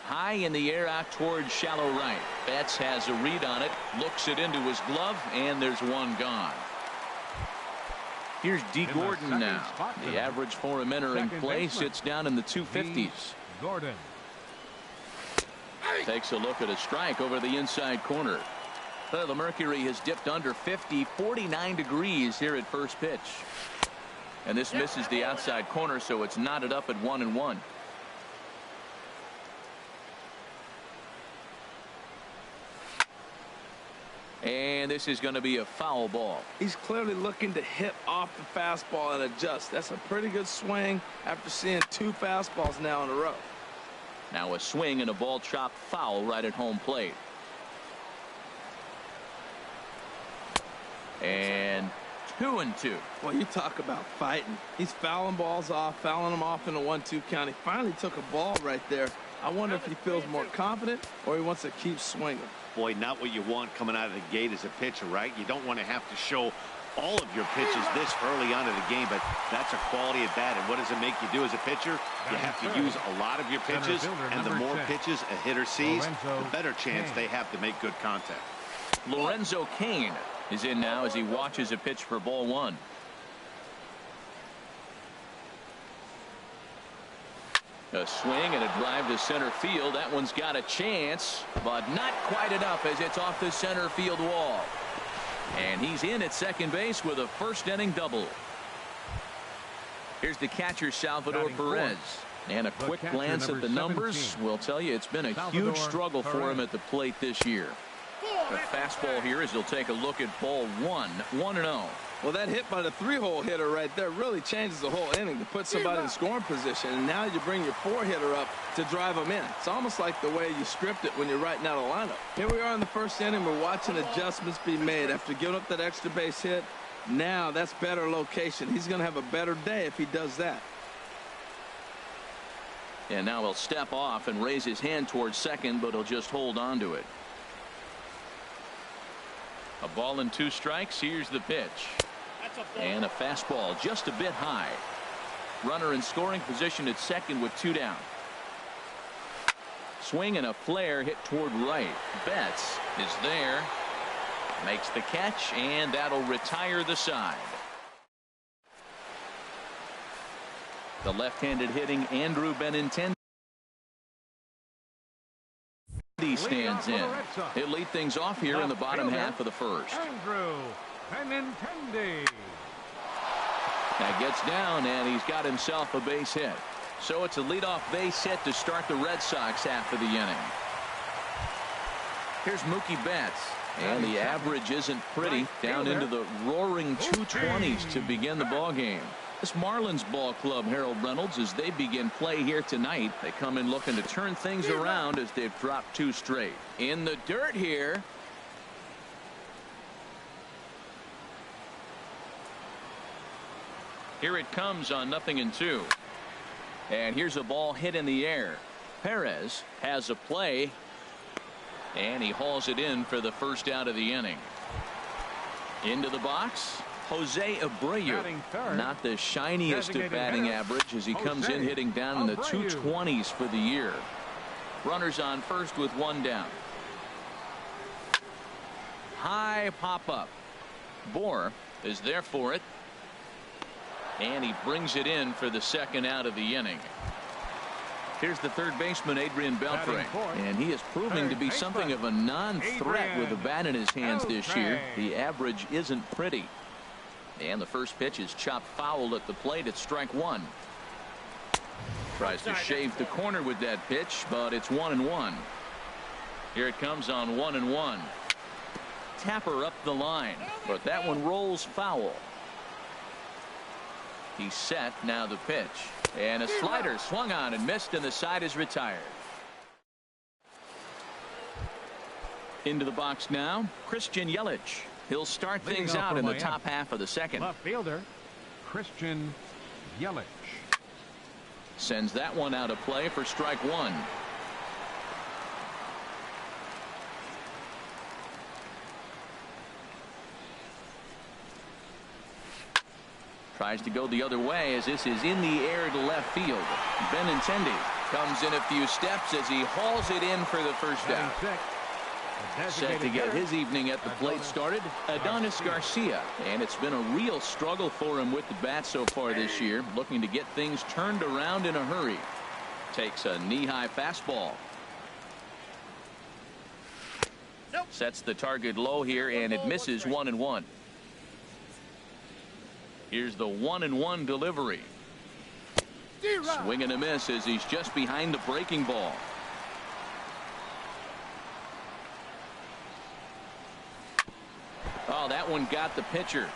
High in the air out towards shallow right. Betts has a read on it, looks it into his glove, and there's one gone. Here's D. Gordon now. The average for him entering play sits down in the 250s. Gordon takes a look at a strike over the inside corner. Well, the mercury has dipped under 50, 49 degrees here at first pitch. And this misses the outside corner, so it's knotted up at 1-1. And this is going to be a foul ball. He's clearly looking to hit off the fastball and adjust. That's a pretty good swing after seeing 2 fastballs now in a row. Now a swing and a ball chopped foul right at home plate. And 2-2. Well, you talk about fighting. He's fouling balls off, fouling them off in a 1-2 count. He finally took a ball right there. I wonder if he feels more confident or he wants to keep swinging. Boy, not what you want coming out of the gate as a pitcher, right? You don't want to have to show all of your pitches this early on in the game, but that's a quality at bat. And what does it make you do as a pitcher? You have to use a lot of your pitches, and the more pitches a hitter sees, the better chance they have to make good contact. Lorenzo Cain is in now as he watches a pitch for ball 1. A swing and a drive to center field. That one's got a chance, but not quite enough as it's off the center field wall. And he's in at second base with a first inning double. Here's the catcher, Salvador Perez. And a quick glance at the numbers will tell you it's been a huge struggle for him at the plate this year. The fastball here as he'll take a look at ball 1, 1-0. Well, that hit by the 3-hole hitter right there really changes the whole inning to put somebody in scoring position. And now you bring your 4-hitter up to drive them in. It's almost like the way you script it when you're writing out a lineup. Here we are in the first inning. We're watching adjustments be made after giving up that extra base hit. Now that's better location. He's going to have a better day if he does that. And now he'll step off and raise his hand towards second, but he'll just hold on to it. A ball and 2 strikes. Here's the pitch. And a fastball just a bit high. Runner in scoring position at second with 2 down. Swing and a flare hit toward right. Betts is there. Makes the catch, and that'll retire the side. The left-handed hitting Andrew Benintendi stands in. He'll lead things off here in the bottom half of the first. Andrew Benintendi. That gets down, and he's got himself a base hit. So it's a leadoff base hit to start the Red Sox half of the inning. Here's Mookie Betts, and the average isn't pretty, down into the roaring 220s to begin the ball game. This Marlins ball club, Harold Reynolds, as they begin play here tonight, they come in looking to turn things around as they've dropped 2 straight. In the dirt here. Here it comes on 0-2. And here's a ball hit in the air. Perez has a play, and he hauls it in for the first out of the inning. Into the box, Jose Abreu. Not the shiniest of batting average as he comes in hitting down in the 220s for the year. Runners on first with 1 down. High pop up. Bohr is there for it. And he brings it in for the second out of the inning. Here's the third baseman, Adrian Beltre, and he is proving to be something of a non-threat with the bat in his hands this year. The average isn't pretty. And the first pitch is chopped foul at the plate at strike 1. Tries to shave the corner with that pitch, but it's 1-1. Here it comes on 1-1. Tapper up the line, but that one rolls foul. He's set. Now the pitch, and a slider swung on and missed, and the side is retired. Into the box now, Christian Yelich. He'll start things out in the top half of the second. Left fielder, Christian Yelich. Sends that one out of play for strike one. Tries to go the other way as this is in the air to left field. Benintendi comes in a few steps as he hauls it in for the first out. Set to get his evening at the plate started, Adonis Garcia. And it's been a real struggle for him with the bat so far this year, looking to get things turned around in a hurry. Takes a knee-high fastball. Sets the target low here, and it misses 1-1. Here's the 1-1 delivery. Swing and a miss as he's just behind the breaking ball. Oh, that one got the pitcher.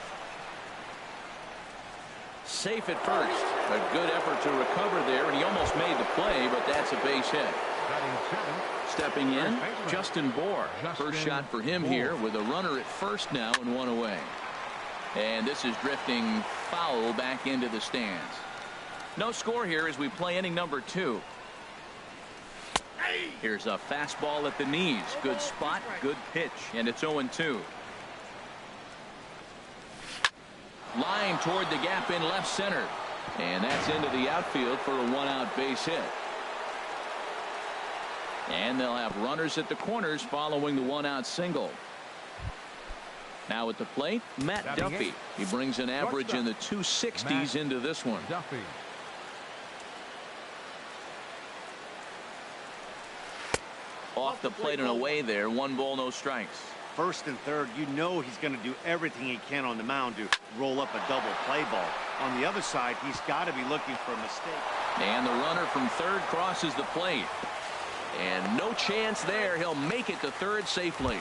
Safe at first. A good effort to recover there, and he almost made the play, but that's a base hit. Stepping in, Justin Bour. First shot for him here with a runner at first now and one away. And this is drifting foul back into the stands. No score here as we play inning number 2. Here's a fastball at the knees. Good spot, good pitch, and it's 0-2. Line toward the gap in left center. And that's into the outfield for a one-out base hit. And they'll have runners at the corners following the one-out single. Now at the plate, Matt Duffy. He brings an average in the 260s into this one. Duffy. Off the plate and away there. 1 ball, no strikes. First and third, you know he's going to do everything he can on the mound to roll up a double play ball. On the other side, he's got to be looking for a mistake. And the runner from third crosses the plate. And no chance there. He'll make it to third safely.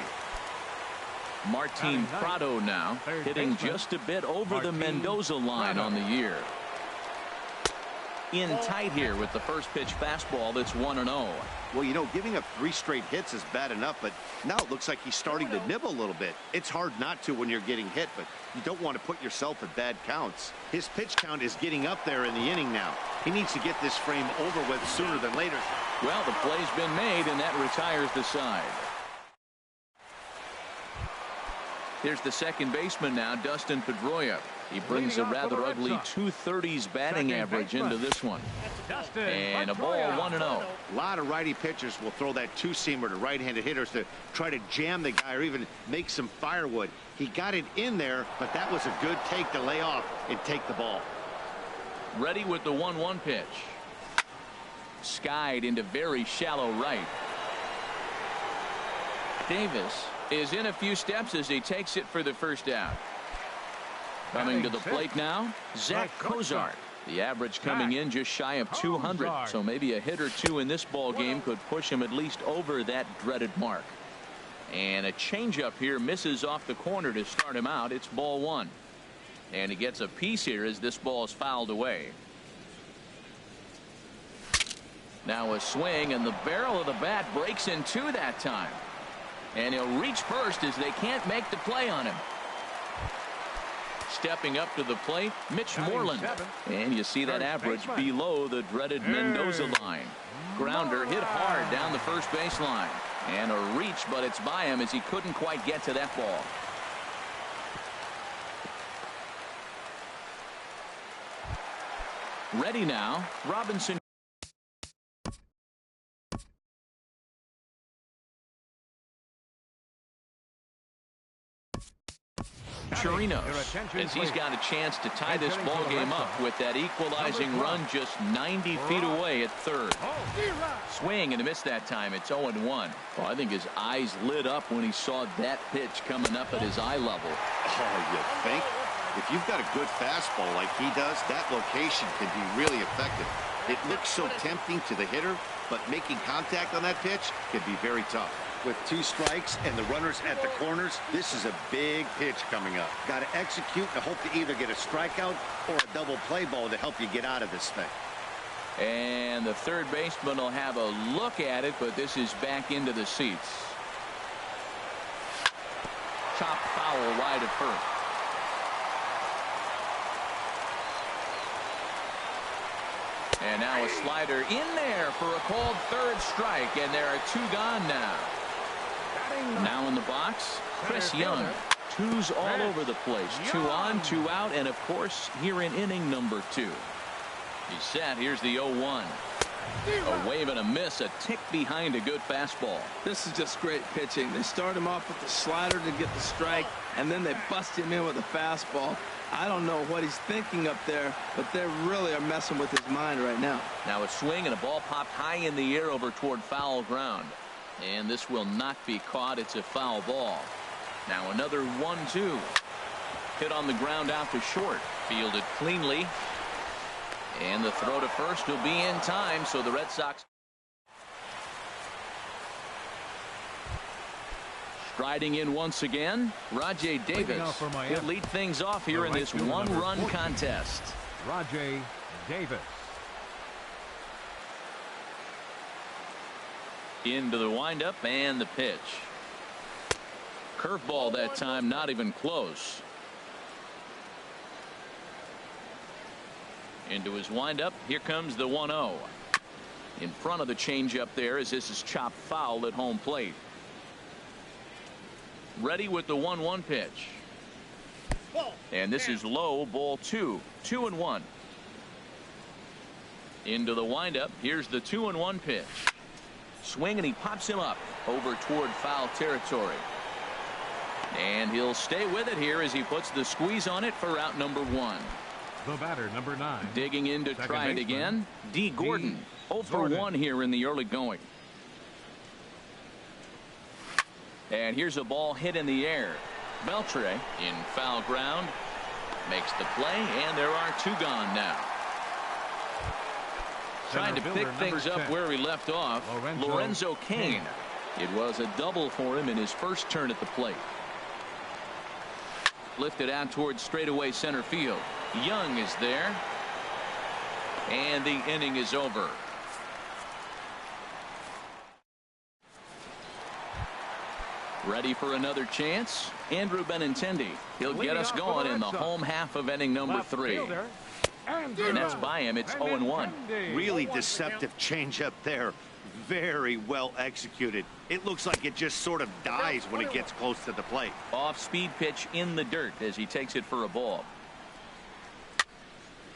Martin Prado now hitting just a bit over the Mendoza line on the year. In tight here with the first pitch fastball that's 1-0. Well, you know, giving up 3 straight hits is bad enough, but now it looks like he's starting to nibble a little bit. It's hard not to when you're getting hit, but you don't want to put yourself at bad counts. His pitch count is getting up there in the inning now. He needs to get this frame over with sooner than later. Well, the play's been made, and that retires the side. Here's the second baseman now, Dustin Pedroia. He brings a rather ugly 230s batting average into this one. And a ball 1-0. A lot of righty pitchers will throw that two-seamer to right-handed hitters to try to jam the guy or even make some firewood. He got it in there, but that was a good take to lay off and take the ball. Ready with the 1-1 pitch. Skied into very shallow right. Davis is in a few steps as he takes it for the first out. Coming to the plate now, Zach Cozart. The average coming in just shy of 200, so maybe a hit or two in this ball game could push him at least over that dreaded mark. And a changeup here misses off the corner to start him out. It's ball 1. And he gets a piece here as this ball is fouled away. Now a swing, and the barrel of the bat breaks in 2 that time. And he'll reach first as they can't make the play on him. Stepping up to the plate, Mitch Moreland. And you see that average below the dreaded Mendoza line. Grounder hit hard down the first base line. And a reach, but it's by him as he couldn't quite get to that ball. Ready now, Robinson. Chirinos, as he's got a chance to tie this ball game up with that equalizing run just 90 feet away at third. Swing and a miss that time. It's 0-1. Well, I think his eyes lit up when he saw that pitch coming up at his eye level. Oh, you think? If you've got a good fastball like he does, that location can be really effective. It looks so tempting to the hitter, but making contact on that pitch can be very tough. With 2 strikes and the runners at the corners, this is a big pitch coming up. Got to execute and hope to either get a strikeout or a double play ball to help you get out of this thing. And the third baseman will have a look at it, but this is back into the seats. Chop foul wide of first. And now a slider in there for a called third strike, and there are 2 gone now. Now in the box, Chris Young. 2's all over the place. 2 on, 2 out, and of course here in inning number 2. He's set. Here's the 0-1. A wave and a miss, a tick behind a good fastball. This is just great pitching. They start him off with the slider to get the strike, and then they bust him in with a fastball. I don't know what he's thinking up there, but they really are messing with his mind right now. Now a swing and a ball popped high in the air over toward foul ground. And this will not be caught. It's a foul ball. Now another 1-2. Hit on the ground out to short. Fielded cleanly. And the throw to first will be in time, so the Red Sox striding in once again. Rajay Davis. He'll lead things off here in this 1-run contest. Rajay Davis. Into the windup and the pitch. Curveball that time, not even close. Into his windup. Here comes the 1-0. In front of the changeup there as this is chopped foul at home plate. Ready with the 1-1 pitch. And this is low, ball 2. 2-1. Into the windup. Here's the 2-1 pitch. Swing and he pops him up over toward foul territory. And he'll stay with it here as he puts the squeeze on it for out number 1. The batter, number 9. Digging in to try it again. D. Gordon. 0 for 1 here in the early going. And here's a ball hit in the air. Beltre in foul ground. Makes the play, and there are 2 gone now. Trying to pick things up where he left off. Lorenzo Cain. It was a double for him in his first turn at the plate. Lifted out towards straightaway center field. Young is there. And the inning is over. Ready for another chance? Andrew Benintendi. He'll get us going in the home half of inning number 3. And that's by him. It's 0-1. Really deceptive changeup there. Very well executed. It looks like it just sort of dies when it gets close to the plate. Off-speed pitch in the dirt as he takes it for a ball.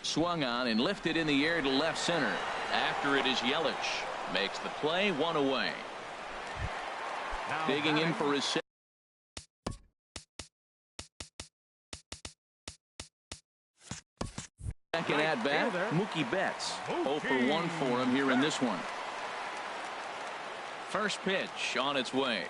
Swung on and lifted in the air to left center. After it is Yelich. Makes the play, 1 away. Digging in for his second at bat, Mookie Betts. 0 for 1 for him here in this one. First pitch on its way.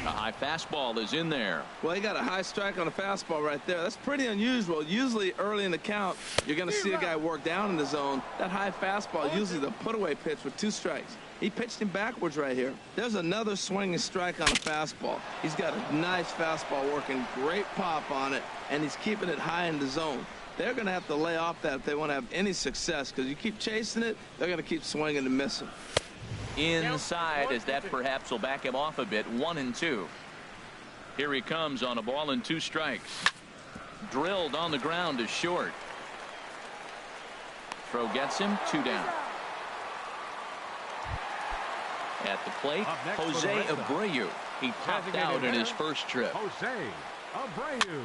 A high fastball is in there. Well, he got a high strike on a fastball right there. That's pretty unusual. Usually early in the count, you're going to see a guy work down in the zone. That high fastball, usually the put-away pitch with 2 strikes. He pitched him backwards right here. There's another swinging strike on a fastball. He's got a nice fastball working, great pop on it, and he's keeping it high in the zone. They're going to have to lay off that if they want to have any success, because you keep chasing it, they're going to keep swinging and missing. Inside, as that perhaps will back him off a bit. 1-2. Here he comes on a ball and 2 strikes. Drilled on the ground to short. Throw gets him. 2 down. At the plate, Jose Abreu. He popped out in his first trip. Jose Abreu.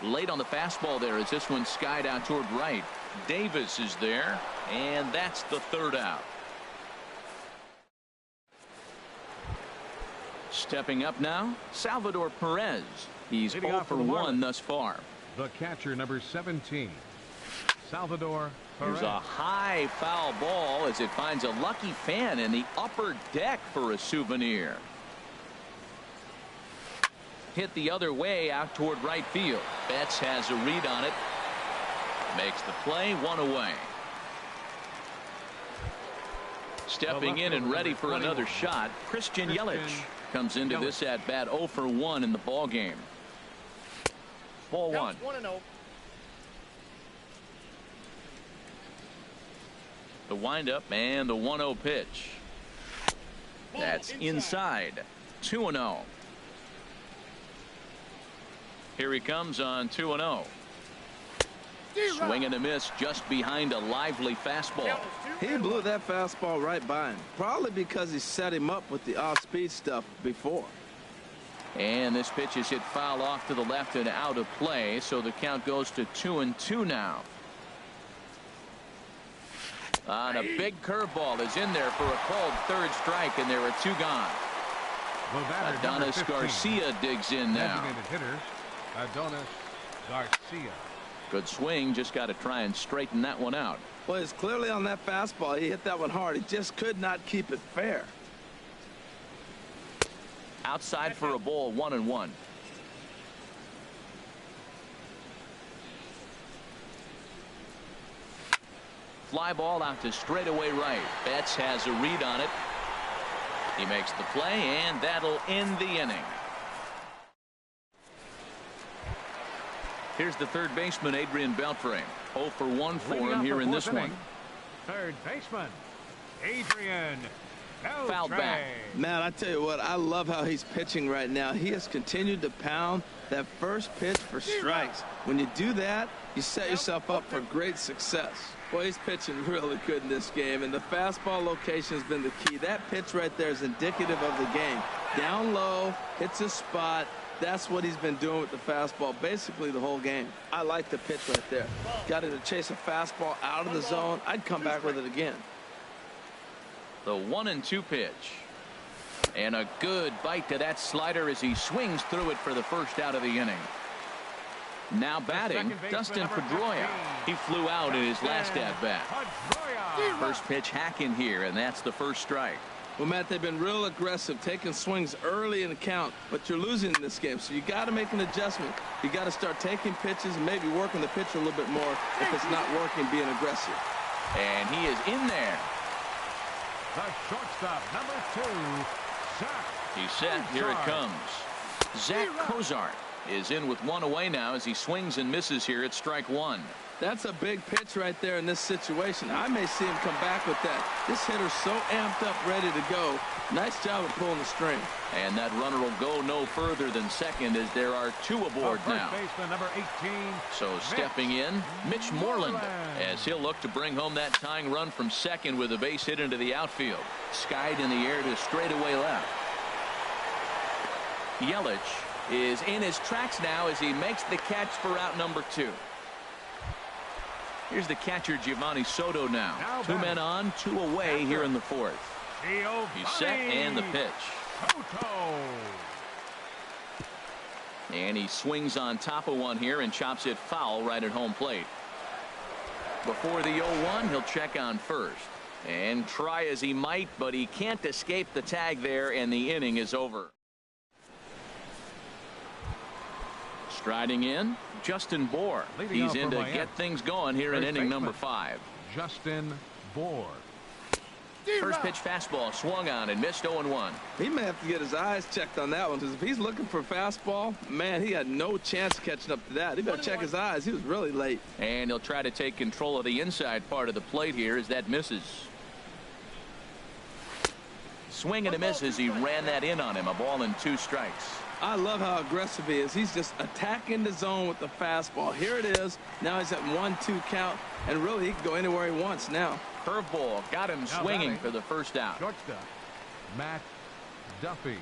Late on the fastball there as this one skied out toward right. Davis is there, and that's the 3rd out. Stepping up now, Salvador Perez. He's 0 for 1 thus far. The catcher, number 17, Salvador Perez. There's a high foul ball as it finds a lucky fan in the upper deck for a souvenir. Hit the other way out toward right field. Betts has a read on it. Makes the play, 1 away. Stepping in and ready for another shot, Christian Yelich comes into this at bat 0 for 1 in the ball game. Ball 1. The windup and the 1-0 pitch. That's inside. 2-0. Here he comes on 2-0. Swing and a miss just behind a lively fastball. He blew that fastball right by him, probably because he set him up with the off-speed stuff before. And this pitch is hit foul off to the left and out of play, so the count goes to 2-2 now. And a big curveball is in there for a called third strike, and there are 2 gone. Adonis Garcia digs in now. Designated hitter, Adonis Garcia. Good swing, just got to try and straighten that one out. Well, it's clearly on that fastball. He hit that one hard. He just could not keep it fair. Outside for a ball, 1-1. Fly ball out to straightaway right. Betts has a read on it. He makes the play, and that'll end the inning. Here's the third baseman, Adrian Beltre. 0 for 1 for him here in this one. Third baseman, Adrian Beltre. Fouled back. Man, I tell you what, I love how he's pitching right now. He has continued to pound that first pitch for strikes. When you do that, you set yourself up for great success. Well, he's pitching really good in this game, and the fastball location has been the key. That pitch right there is indicative of the game. Down low, hits a spot. That's what he's been doing with the fastball basically the whole game. I like the pitch right there. Got it to chase a fastball out of the zone. I'd come back with it again. The 1-2 pitch. And a good bite to that slider as he swings through it for the first out of the inning. Now batting, Dustin Pedroia. He flew out in his last at-bat. First pitch hack in here, and that's the first strike. Well, Matt, they've been real aggressive, taking swings early in the count, but you're losing in this game, so you got to make an adjustment. You got to start taking pitches and maybe working the pitcher a little bit more if it's not working, being aggressive. And he is in there. The shortstop, number 2, Zach. He's set. Here it comes. Zach Cozart is in with 1 away now as he swings and misses here at strike 1. That's a big pitch right there in this situation. I may see him come back with that. This hitter's so amped up, ready to go. Nice job of pulling the string. And that runner will go no further than second as there are 2 aboard now. Baseman, number 18. So stepping in, Mitch Moreland, as he'll look to bring home that tying run from second with a base hit into the outfield. Skied in the air to straightaway left. Yelich is in his tracks now as he makes the catch for out number 2. Here's the catcher, Giovanni Soto now. 2 men on, 2 away here in the 4th. He's set, and the pitch. And he swings on top of one here and chops it foul right at home plate. Before the 0-1, he'll check on first. And try as he might, but he can't escape the tag there, and the inning is over. Striding in, Justin Bour. He's in to get things going here in inning number 5. Justin Bour. First pitch fastball swung on and missed 0-1. He may have to get his eyes checked on that one, because if he's looking for a fastball, man, he had no chance catching up to that. He better check his eyes. He was really late. And he'll try to take control of the inside part of the plate here as that misses. Swing and a miss as he ran that in on him. A ball and 2 strikes. I love how aggressive he is. He's just attacking the zone with the fastball. Here it is. Now he's at 1-2 count, and really he can go anywhere he wants now. Curveball got him swinging for the first out. Shortstop, Matt Duffy.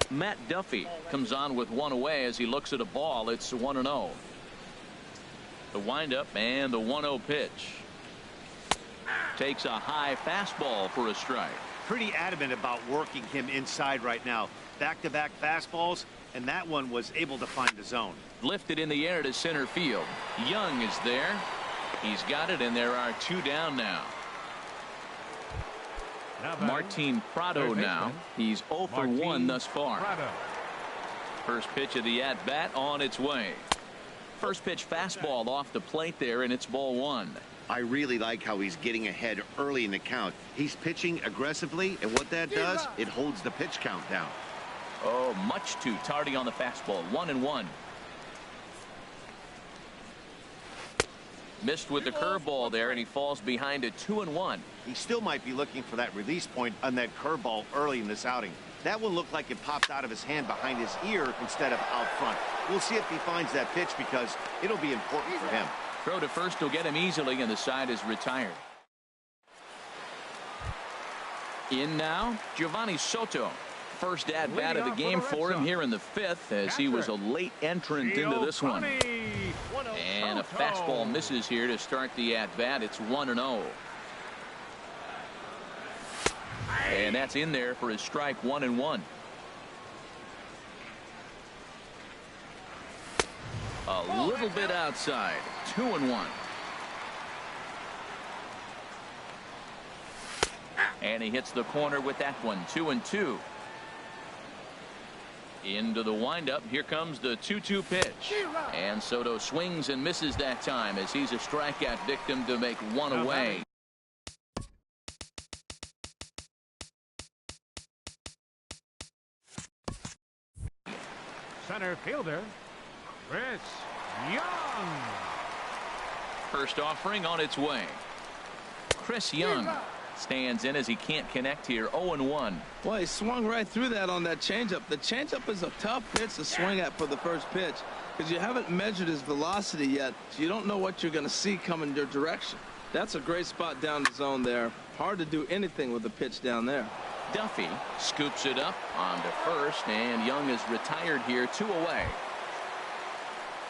Matt Duffy comes on with 1 away as he looks at a ball. It's 1-0. The windup and the 1-0 pitch. Takes a high fastball for a strike. Pretty adamant about working him inside right now. Back-to-back fastballs, and that one was able to find the zone. Lifted in the air to center field. Young is there. He's got it, and there are 2 down now. Martin Prado now. He's 0 for 1 thus far. First pitch of the at-bat on its way. First pitch fastball off the plate there, and it's ball 1. I really like how he's getting ahead early in the count. He's pitching aggressively, and what that does, it holds the pitch count down. Oh, much too tardy on the fastball. 1-1. Missed with the curveball there, and he falls behind at 2-1. He still might be looking for that release point on that curveball early in this outing. That one looked like it popped out of his hand behind his ear instead of out front. We'll see if he finds that pitch because it'll be important for him. Throw to first will get him easily, and the side is retired. In now, Giovanni Soto. First at bat of the game for him here in the fifth, as he was a late entrant into this one. And a fastball misses here to start the at bat. It's 1-0. And that's in there for his strike, 1-1. A little bit outside, 2-1. And he hits the corner with that one, 2-2. Into the windup. Here comes the 2-2 pitch. And Soto swings and misses that time as he's a strikeout victim to make one away. Center fielder, Chris Young. First offering on its way. Chris Young stands in as he can't connect here. 0-1. Well, he swung right through that on that changeup. The changeup is a tough pitch to swing at for the first pitch because you haven't measured his velocity yet, so you don't know what you're going to see coming your direction. That's a great spot down the zone there. Hard to do anything with the pitch down there. Duffy scoops it up onto first, and Young is retired here, 2 away.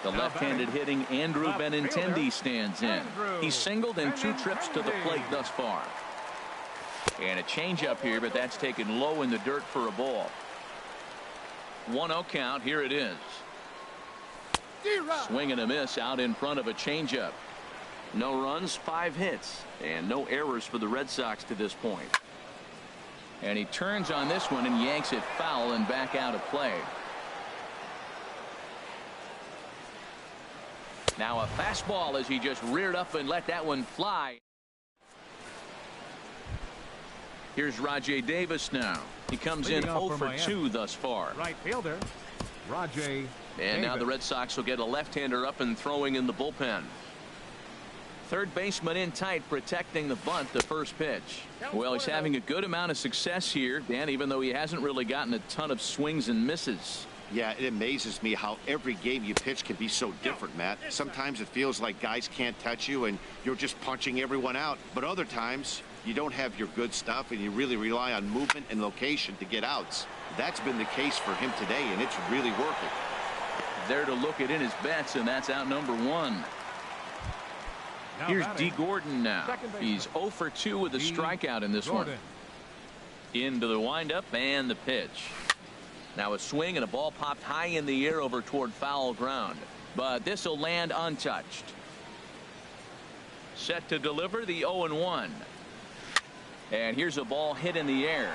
The left-handed hitting Andrew Benintendi stands in. He's singled in 2 trips to the plate thus far. And a changeup here, but that's taken low in the dirt for a ball. 1-0 count. Here it is. Swing and a miss out in front of a changeup. No runs, 5 hits, and no errors for the Red Sox to this point. And he turns on this one and yanks it foul and back out of play. Now a fastball as he just reared up and let that one fly. Here's Rajay Davis now. He comes in 0 for 2 thus far. Right fielder, Rajay And now the Red Sox will get a left-hander up and throwing in the bullpen. Third baseman in tight, protecting the bunt, the first pitch. Well, he's having a good amount of success here, Dan, even though he hasn't really gotten a ton of swings and misses. Yeah, it amazes me how every game you pitch can be so different, Matt. Sometimes it feels like guys can't touch you and you're just punching everyone out. But other times you don't have your good stuff and you really rely on movement and location to get outs. That's been the case for him today, and it's really working. There to look it in his bets, and that's out number 1. Here's D. Gordon now. He's 0 for 2 with a strikeout in this one. Into the windup and the pitch. Now a swing and a ball popped high in the air over toward foul ground. But this will land untouched. Set to deliver the 0-1. And here's a ball hit in the air.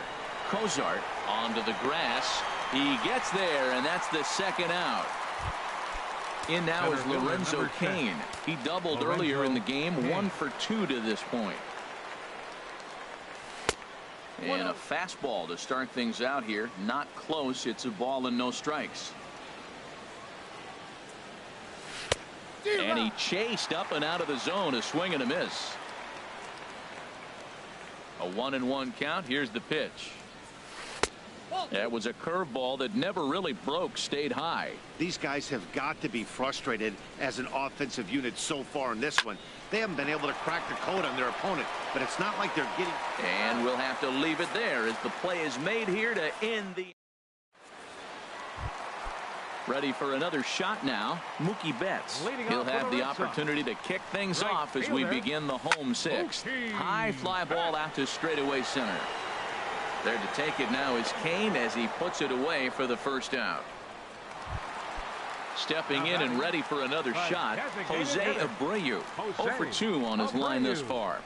Cozart onto the grass. He gets there, and that's the second out. In now is Lorenzo Cain. He doubled earlier in the game, 1 for 2 to this point. And a fastball to start things out here. Not close. It's a ball and no strikes. And he chased up and out of the zone, a swing and a miss. A 1-1 count. Here's the pitch. That was a curveball that never really broke, stayed high. These guys have got to be frustrated as an offensive unit so far in this one. They haven't been able to crack the code on their opponent, but it's not like they're getting. And we'll have to leave it there as the play is made here to end the. Ready for another shot now. Mookie Betts. He'll have the opportunity to kick things off as we begin the home 6th. High fly ball out to straightaway center. There to take it now is Cain as he puts it away for the first out. Stepping in and ready for another shot, Jose Abreu. 0 for 2 on his line thus far.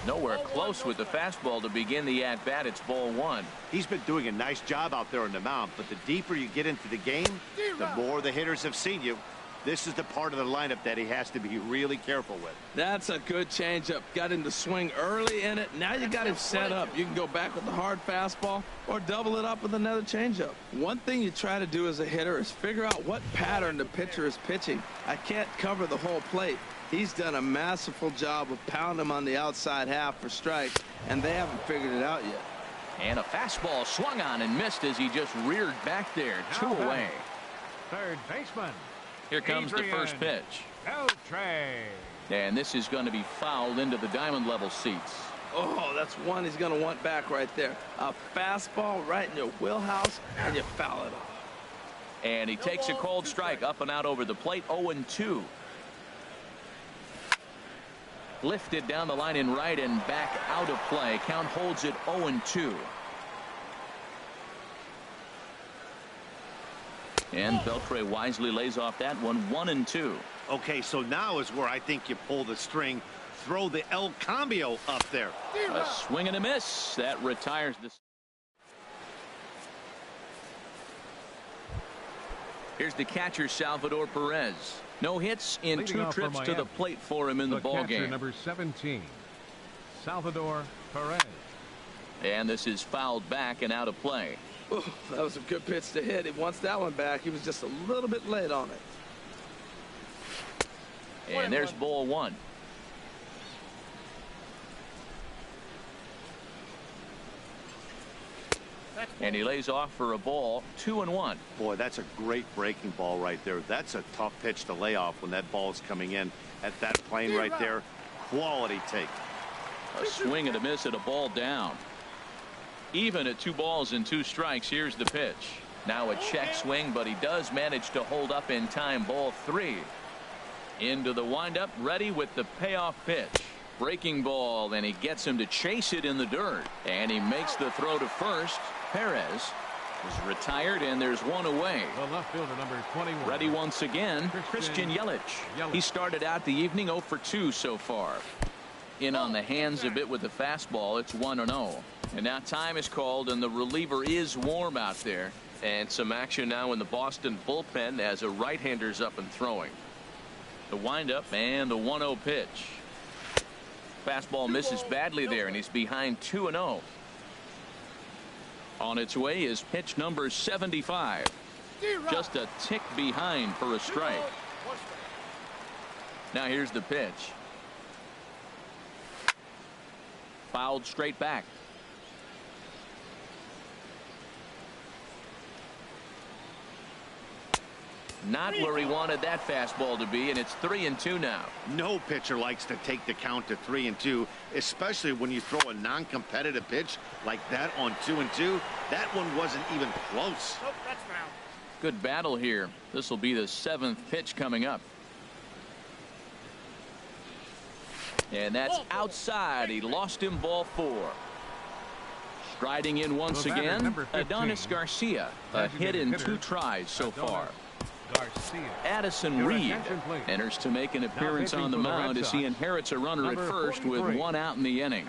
Nowhere close with the fastball to begin the at-bat. It's ball 1. He's been doing a nice job out there on the mound, but the deeper you get into the game, the more the hitters have seen you. This is the part of the lineup that he has to be really careful with. That's a good changeup. Got him to swing early in it. Now you got him set up. You can go back with the hard fastball or double it up with another changeup. One thing you try to do as a hitter is figure out what pattern the pitcher is pitching. I can't cover the whole plate. He's done a masterful job of pounding him on the outside half for strikes, and they haven't figured it out yet. And a fastball swung on and missed as he just reared back there. 2 away. Third baseman. Here comes the first pitch. And this is going to be fouled into the diamond level seats. Oh, that's one he's going to want back right there. A fastball right in your wheelhouse, and you foul it off. And he takes a cold strike up and out over the plate. 0-2. Lifted down the line in right and back out of play. Count holds it 0-2. And Beltre wisely lays off that one. 1-2. Okay, so now is where I think you pull the string. Throw the El Cambio up there. A swing and a miss. That retires the. Here's the catcher, Salvador Perez. No hits in Leading 2 off trips for to the Miami, plate for him in the ball catcher, game. number 17, Salvador Perez. And this is fouled back and out of play. Ooh, that was a good pitch to hit. He wants that one back. He was just a little bit late on it. And there's ball 1. And he lays off for a ball. 2-1. Boy, that's a great breaking ball right there. That's a tough pitch to lay off when that ball is coming in at that plane right there. Quality take. A swing and a miss at a ball down. Even at 2 balls and 2 strikes. Here's the pitch. Now a check swing, but he does manage to hold up in time. Ball 3. Into the windup, ready with the payoff pitch. Breaking ball, and he gets him to chase it in the dirt. And he makes the throw to first. Perez is retired, and there's 1 away. The left fielder, number 21. Ready once again, Christian Yelich. He started out the evening 0 for 2 so far. In on the hands a bit with the fastball. It's 1-0. And now time is called, and the reliever is warm out there. And some action now in the Boston bullpen as a right-hander's up and throwing. The windup and the 1-0 pitch. Fastball misses badly there, and he's behind 2-0. On its way is pitch number 75. Just a tick behind for a strike. Now here's the pitch. Fouled straight back. Not where he wanted that fastball to be, and it's 3-2 now. No pitcher likes to take the count to 3-2, especially when you throw a non-competitive pitch like that on 2-2. That one wasn't even close. Good battle here. This will be the 7th pitch coming up. And that's outside. He lost him. Ball 4. Striding in once again, Adonis Garcia. A hit in 2 tries so far. Addison Reed enters to make an appearance on the mound as he inherits a runner at first with 1 out in the inning.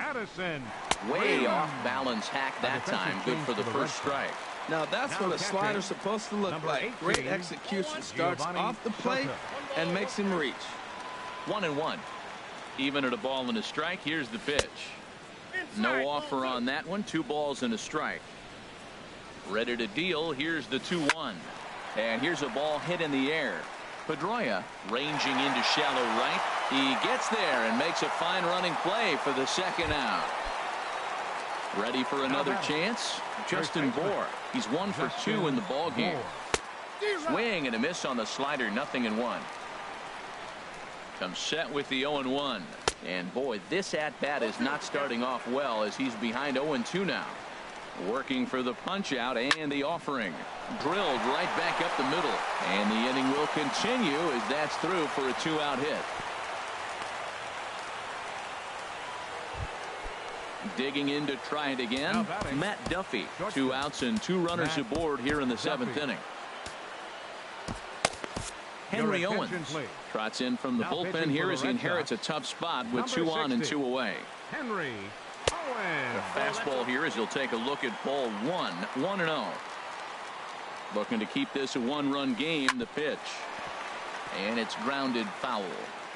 Way off balance hack that time. Good for the first strike. Now that's what a slider's supposed to look like. Great execution. Starts off the plate and makes him reach. 1-1. Even at a ball and a strike. Here's the pitch. No offer on that one. 2 balls and a strike. Ready to deal. Here's the 2-1. And here's a ball hit in the air. Pedroia ranging into shallow right. He gets there and makes a fine running play for the 2nd out. Ready for another chance? Justin Bour. He's 1 for 2 in the ball game. Swing and a miss on the slider. 0-1. Comes set with the 0-1. And boy, this at bat is not starting off well as he's behind 0-2 now. Working for the punch out and the offering. Drilled right back up the middle. And the inning will continue as that's through for a 2-out hit. Digging in to try it again. Matt Duffy. 2 outs and 2 runners aboard here in the 7th inning. Henry Owens trots in from the bullpen here as he inherits a tough spot with 2 on and 2 away. Henry Owens. The fastball here as he'll take a look at ball 1. 1-0. Looking to keep this a 1-run game. The pitch. And it's grounded foul.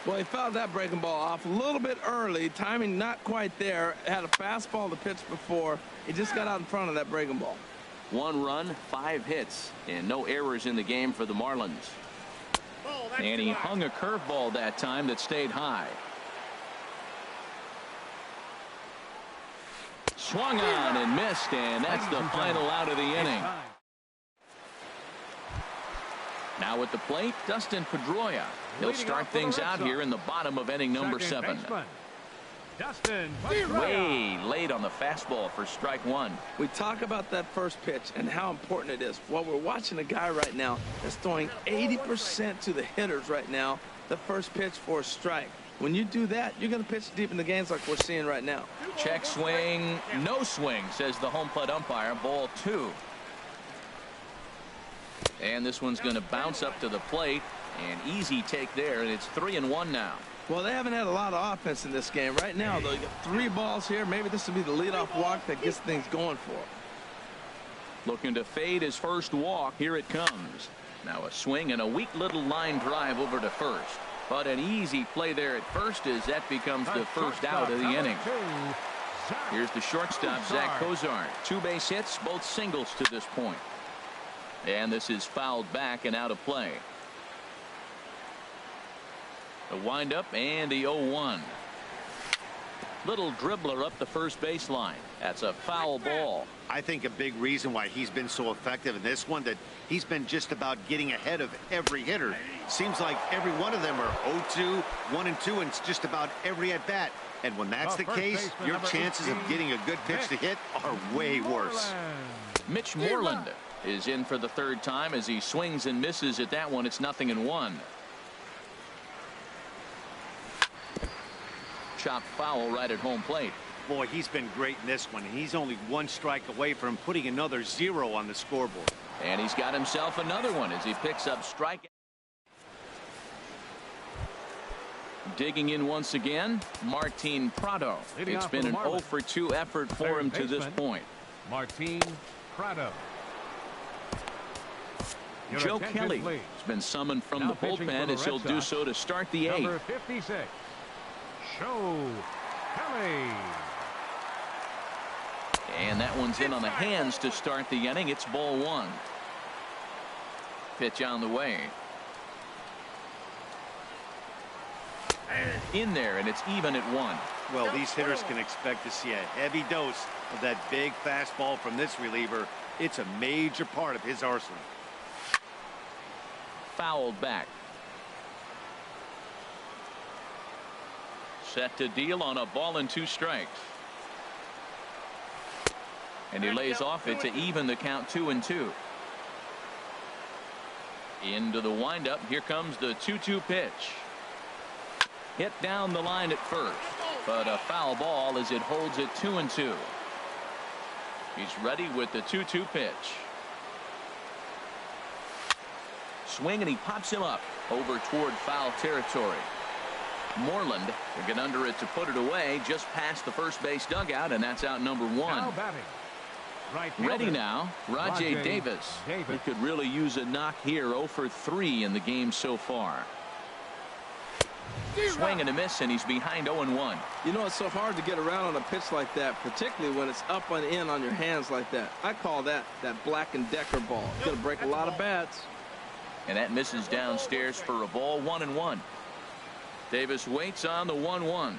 Well, he fouled that breaking ball off a little bit early. Timing not quite there. Had a fastball to pitch before. He just got out in front of that breaking ball. 1 run, 5 hits, and no errors in the game for the Marlins. And he hung a curveball that time that stayed high. Swung on and missed, and that's the final out of the inning. Now at the plate, Dustin Pedroia. He'll start things out here in the bottom of inning number 7. Way late on the fastball for strike 1. We talk about that first pitch and how important it is. Well, we're watching a guy right now that's throwing 80% to the hitters right now. The first pitch for a strike. When you do that, you're going to pitch deep in the games like we're seeing right now. Check swing, no swing, says the home plate umpire. Ball 2. And this one's going to bounce up to the plate. An easy take there, and it's 3-1 now. Well, they haven't had a lot of offense in this game. Right now, though, you got 3 balls here. Maybe this will be the leadoff walk that gets things going for him. Looking to fade his first walk. Here it comes. Now a swing and a weak little line drive over to first. But an easy play there at first as that becomes the first out of the inning. Here's the shortstop, Zach Cozart. 2 base hits, both singles to this point. And this is fouled back and out of play. The windup and the 0-1. Little dribbler up the first baseline. That's a foul ball. I think a big reason why he's been so effective in this one, that he's been just about getting ahead of every hitter. Seems like every one of them are 0-2, 1-2, and it's just about every at bat. And when that's the case, your chances of getting a good pitch to hit are way worse. Mitch Moreland is in for the 3rd time as he swings and misses at that one. It's 0-1. Chopped foul right at home plate. Boy, he's been great in this one. He's only 1 strike away from putting another 0 on the scoreboard. And he's got himself another one as he picks up strike. Digging in once again, Martin Prado. It's been an 0-for-2 effort for him to this point. Martin Prado. Joe Kelly has been summoned from the bullpen as he'll do so to start the 8th. Number 56, Joe Kelly. And that one's in on the hands to start the inning. It's ball 1. Pitch on the way. In there, and it's even at 1. Well, these hitters can expect to see a heavy dose of that big fastball from this reliever. It's a major part of his arsenal. Fouled back. Set to deal on a ball and 2 strikes. And he lays off it to even the count 2-2. Into the windup. Here comes the 2-2 pitch. Hit down the line at first, but a foul ball as it holds it 2-2. He's ready with the 2-2 pitch. Swing, and he pops him up over toward foul territory. Moreland will get under it to put it away just past the first base dugout, and that's out number 1. Now batting. Right ready now, Rajay Davis. He could really use a knock here. 0-for-3 in the game so far. Swing and a miss, and he's behind 0-1. You know, it's so hard to get around on a pitch like that, particularly when it's up and in on your hands like that. I call that Black & Decker ball. It's going to break a lot of bats. And that misses downstairs for a ball. 1-1. Davis waits on the 1-1.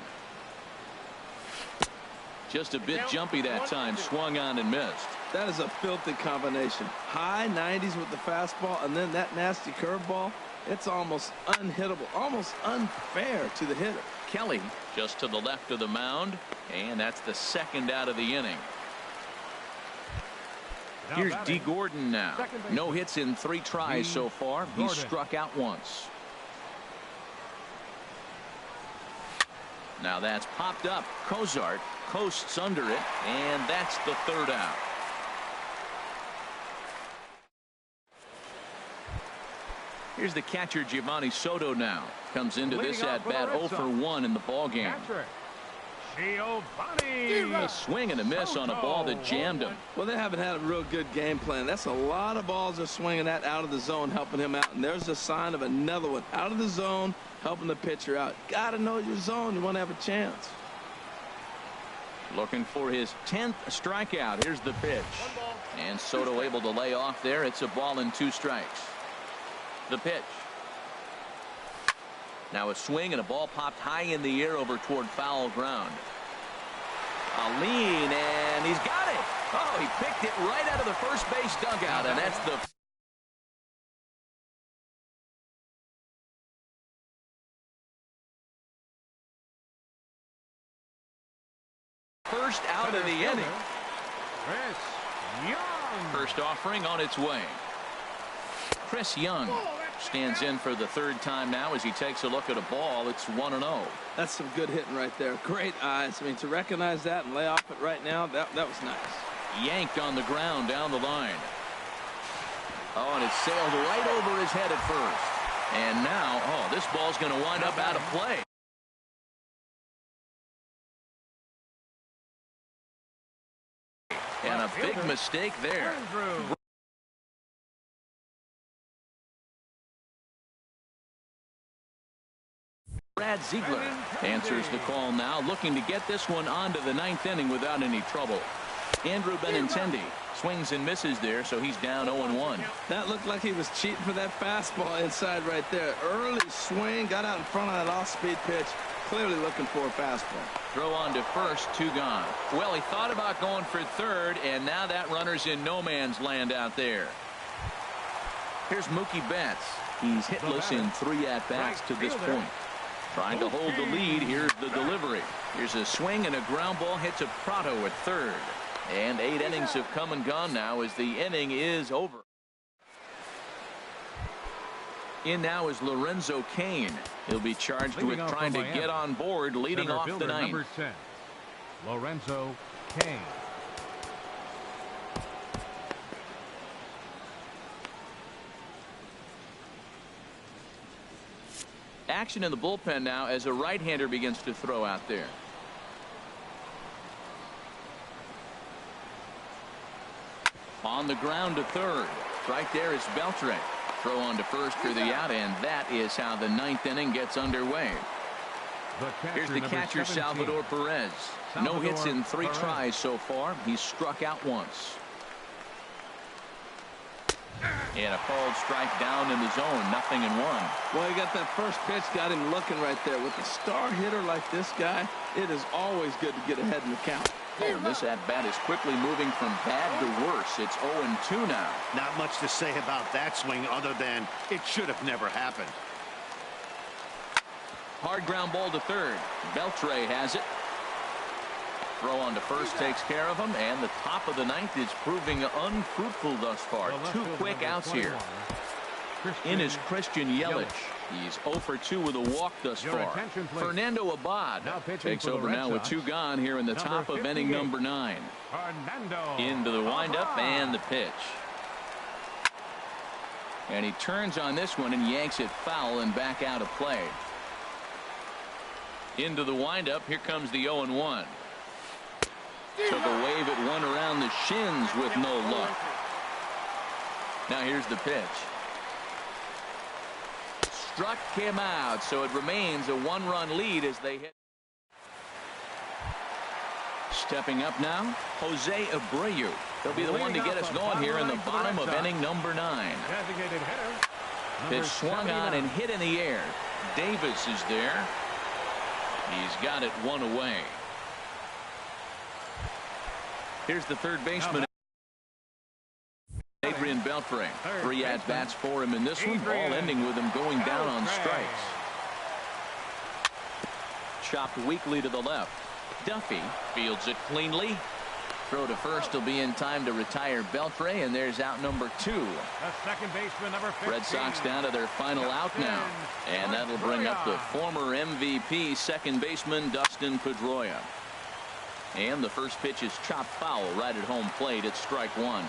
Just a bit jumpy that time. Swung on and missed. That is a filthy combination. High 90s with the fastball, and then that nasty curveball. It's almost unhittable, almost unfair to the hitter. Kelly just to the left of the mound, and that's the 2nd out of the inning. Here's D. Gordon now. No hits in 3 tries so far. He's struck out once. Now that's popped up. Cozart coasts under it, and that's the 3rd out. Here's the catcher, Giovanni Soto, now. Comes into this at bat 0-for-1 in the ballgame. Giovanni. A swing and a miss on a ball that jammed him. Well, they haven't had a real good game plan. That's a lot of balls they're swinging at out of the zone, helping him out. And there's a sign of another one out of the zone, helping the pitcher out. Got to know your zone. You want to have a chance. Looking for his 10th strikeout. Here's the pitch. And Soto able to lay off there. It's a ball and 2 strikes. The pitch. Now a swing and a ball popped high in the air over toward foul ground. A lean, and he's got it. Oh, he picked it right out of the first base dugout, and that's the first out of the inning. Chris Young. First offering on its way. Chris Young stands in for the 3rd time now as he takes a look at a ball. It's 1-0. That's some good hitting right there. Great eyes. I mean, to recognize that and lay off it right now, that was nice. Yanked on the ground down the line. Oh, and it sailed right over his head at first. And now, oh, this ball's going to wind up out of play. And a big mistake there. Brad Ziegler answers the call now, looking to get this one onto the 9th inning without any trouble. Andrew Benintendi swings and misses there, so he's down 0-1. That looked like he was cheating for that fastball inside right there. Early swing, got out in front of that off-speed pitch. Clearly looking for a fastball. Throw on to first, 2 gone. Well, he thought about going for 3rd, and now that runner's in no man's land out there. Here's Mookie Betts. He's hitless in 3 at-bats to this point. Trying to hold the lead. Here's the delivery. Here's a swing and a ground ball hits a Prado at 3rd. And 8 innings have come and gone now as the inning is over. In now is Lorenzo Cain. He'll be charged with trying to get on board, leading off the 9th. Number 10, Lorenzo Cain. Action in the bullpen now as a right-hander begins to throw out there. On the ground to 3rd. Right there is Beltre. Throw on to first for the out, and that is how the 9th inning gets underway. Here's the catcher, Salvador Perez. No hits in 3 tries so far. He's struck out once. And a called strike down in the zone. 0-1. Well, he got that first pitch, got him looking right there. With a star hitter like this guy, it is always good to get ahead in the count. Oh, this at-bat is quickly moving from bad to worse. It's 0-2 now. Not much to say about that swing other than it should have never happened. Hard ground ball to 3rd. Beltre has it. Throw on to first takes care of him, and the top of the 9th is proving unfruitful thus far. 2 quick outs here. In is Christian Yelich. He's 0 for 2 with a walk thus far. Fernando Abad takes over now with 2 gone here in the top of inning number 9. Into the windup and the pitch. And he turns on this one and yanks it foul and back out of play. Into the windup. Here comes the 0-1. Took a wave at one around the shins with no luck. Now here's the pitch. Struck him out, so it remains a 1-run lead as they hit. Stepping up now, Jose Abreu. He'll be the one to get us going here in the bottom of inning number 9. Pitch swung on and hit in the air. Davis is there. He's got it 1 away. Here's the 3rd baseman, Adrian Beltre. 3 at-bats for him in this one, all ending with him going down on strikes. Chopped weakly to the left. Duffy fields it cleanly. Throw to first will be in time to retire Beltre, and there's out number 2. The second baseman, number 15. Red Sox down to their final out now, and that'll bring up the former MVP second baseman Dustin Pedroia. And the first pitch is chopped foul right at home plate. It's strike 1.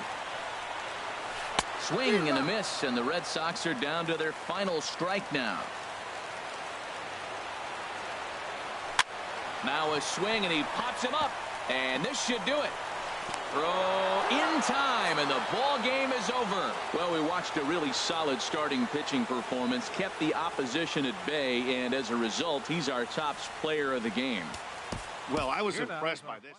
Swing and a miss, and the Red Sox are down to their final strike now. Now a swing, and he pops him up. And this should do it. Throw in time, and the ball game is over. Well, we watched a really solid starting pitching performance, kept the opposition at bay, and as a result, he's our top player of the game. Well, I was impressed by this.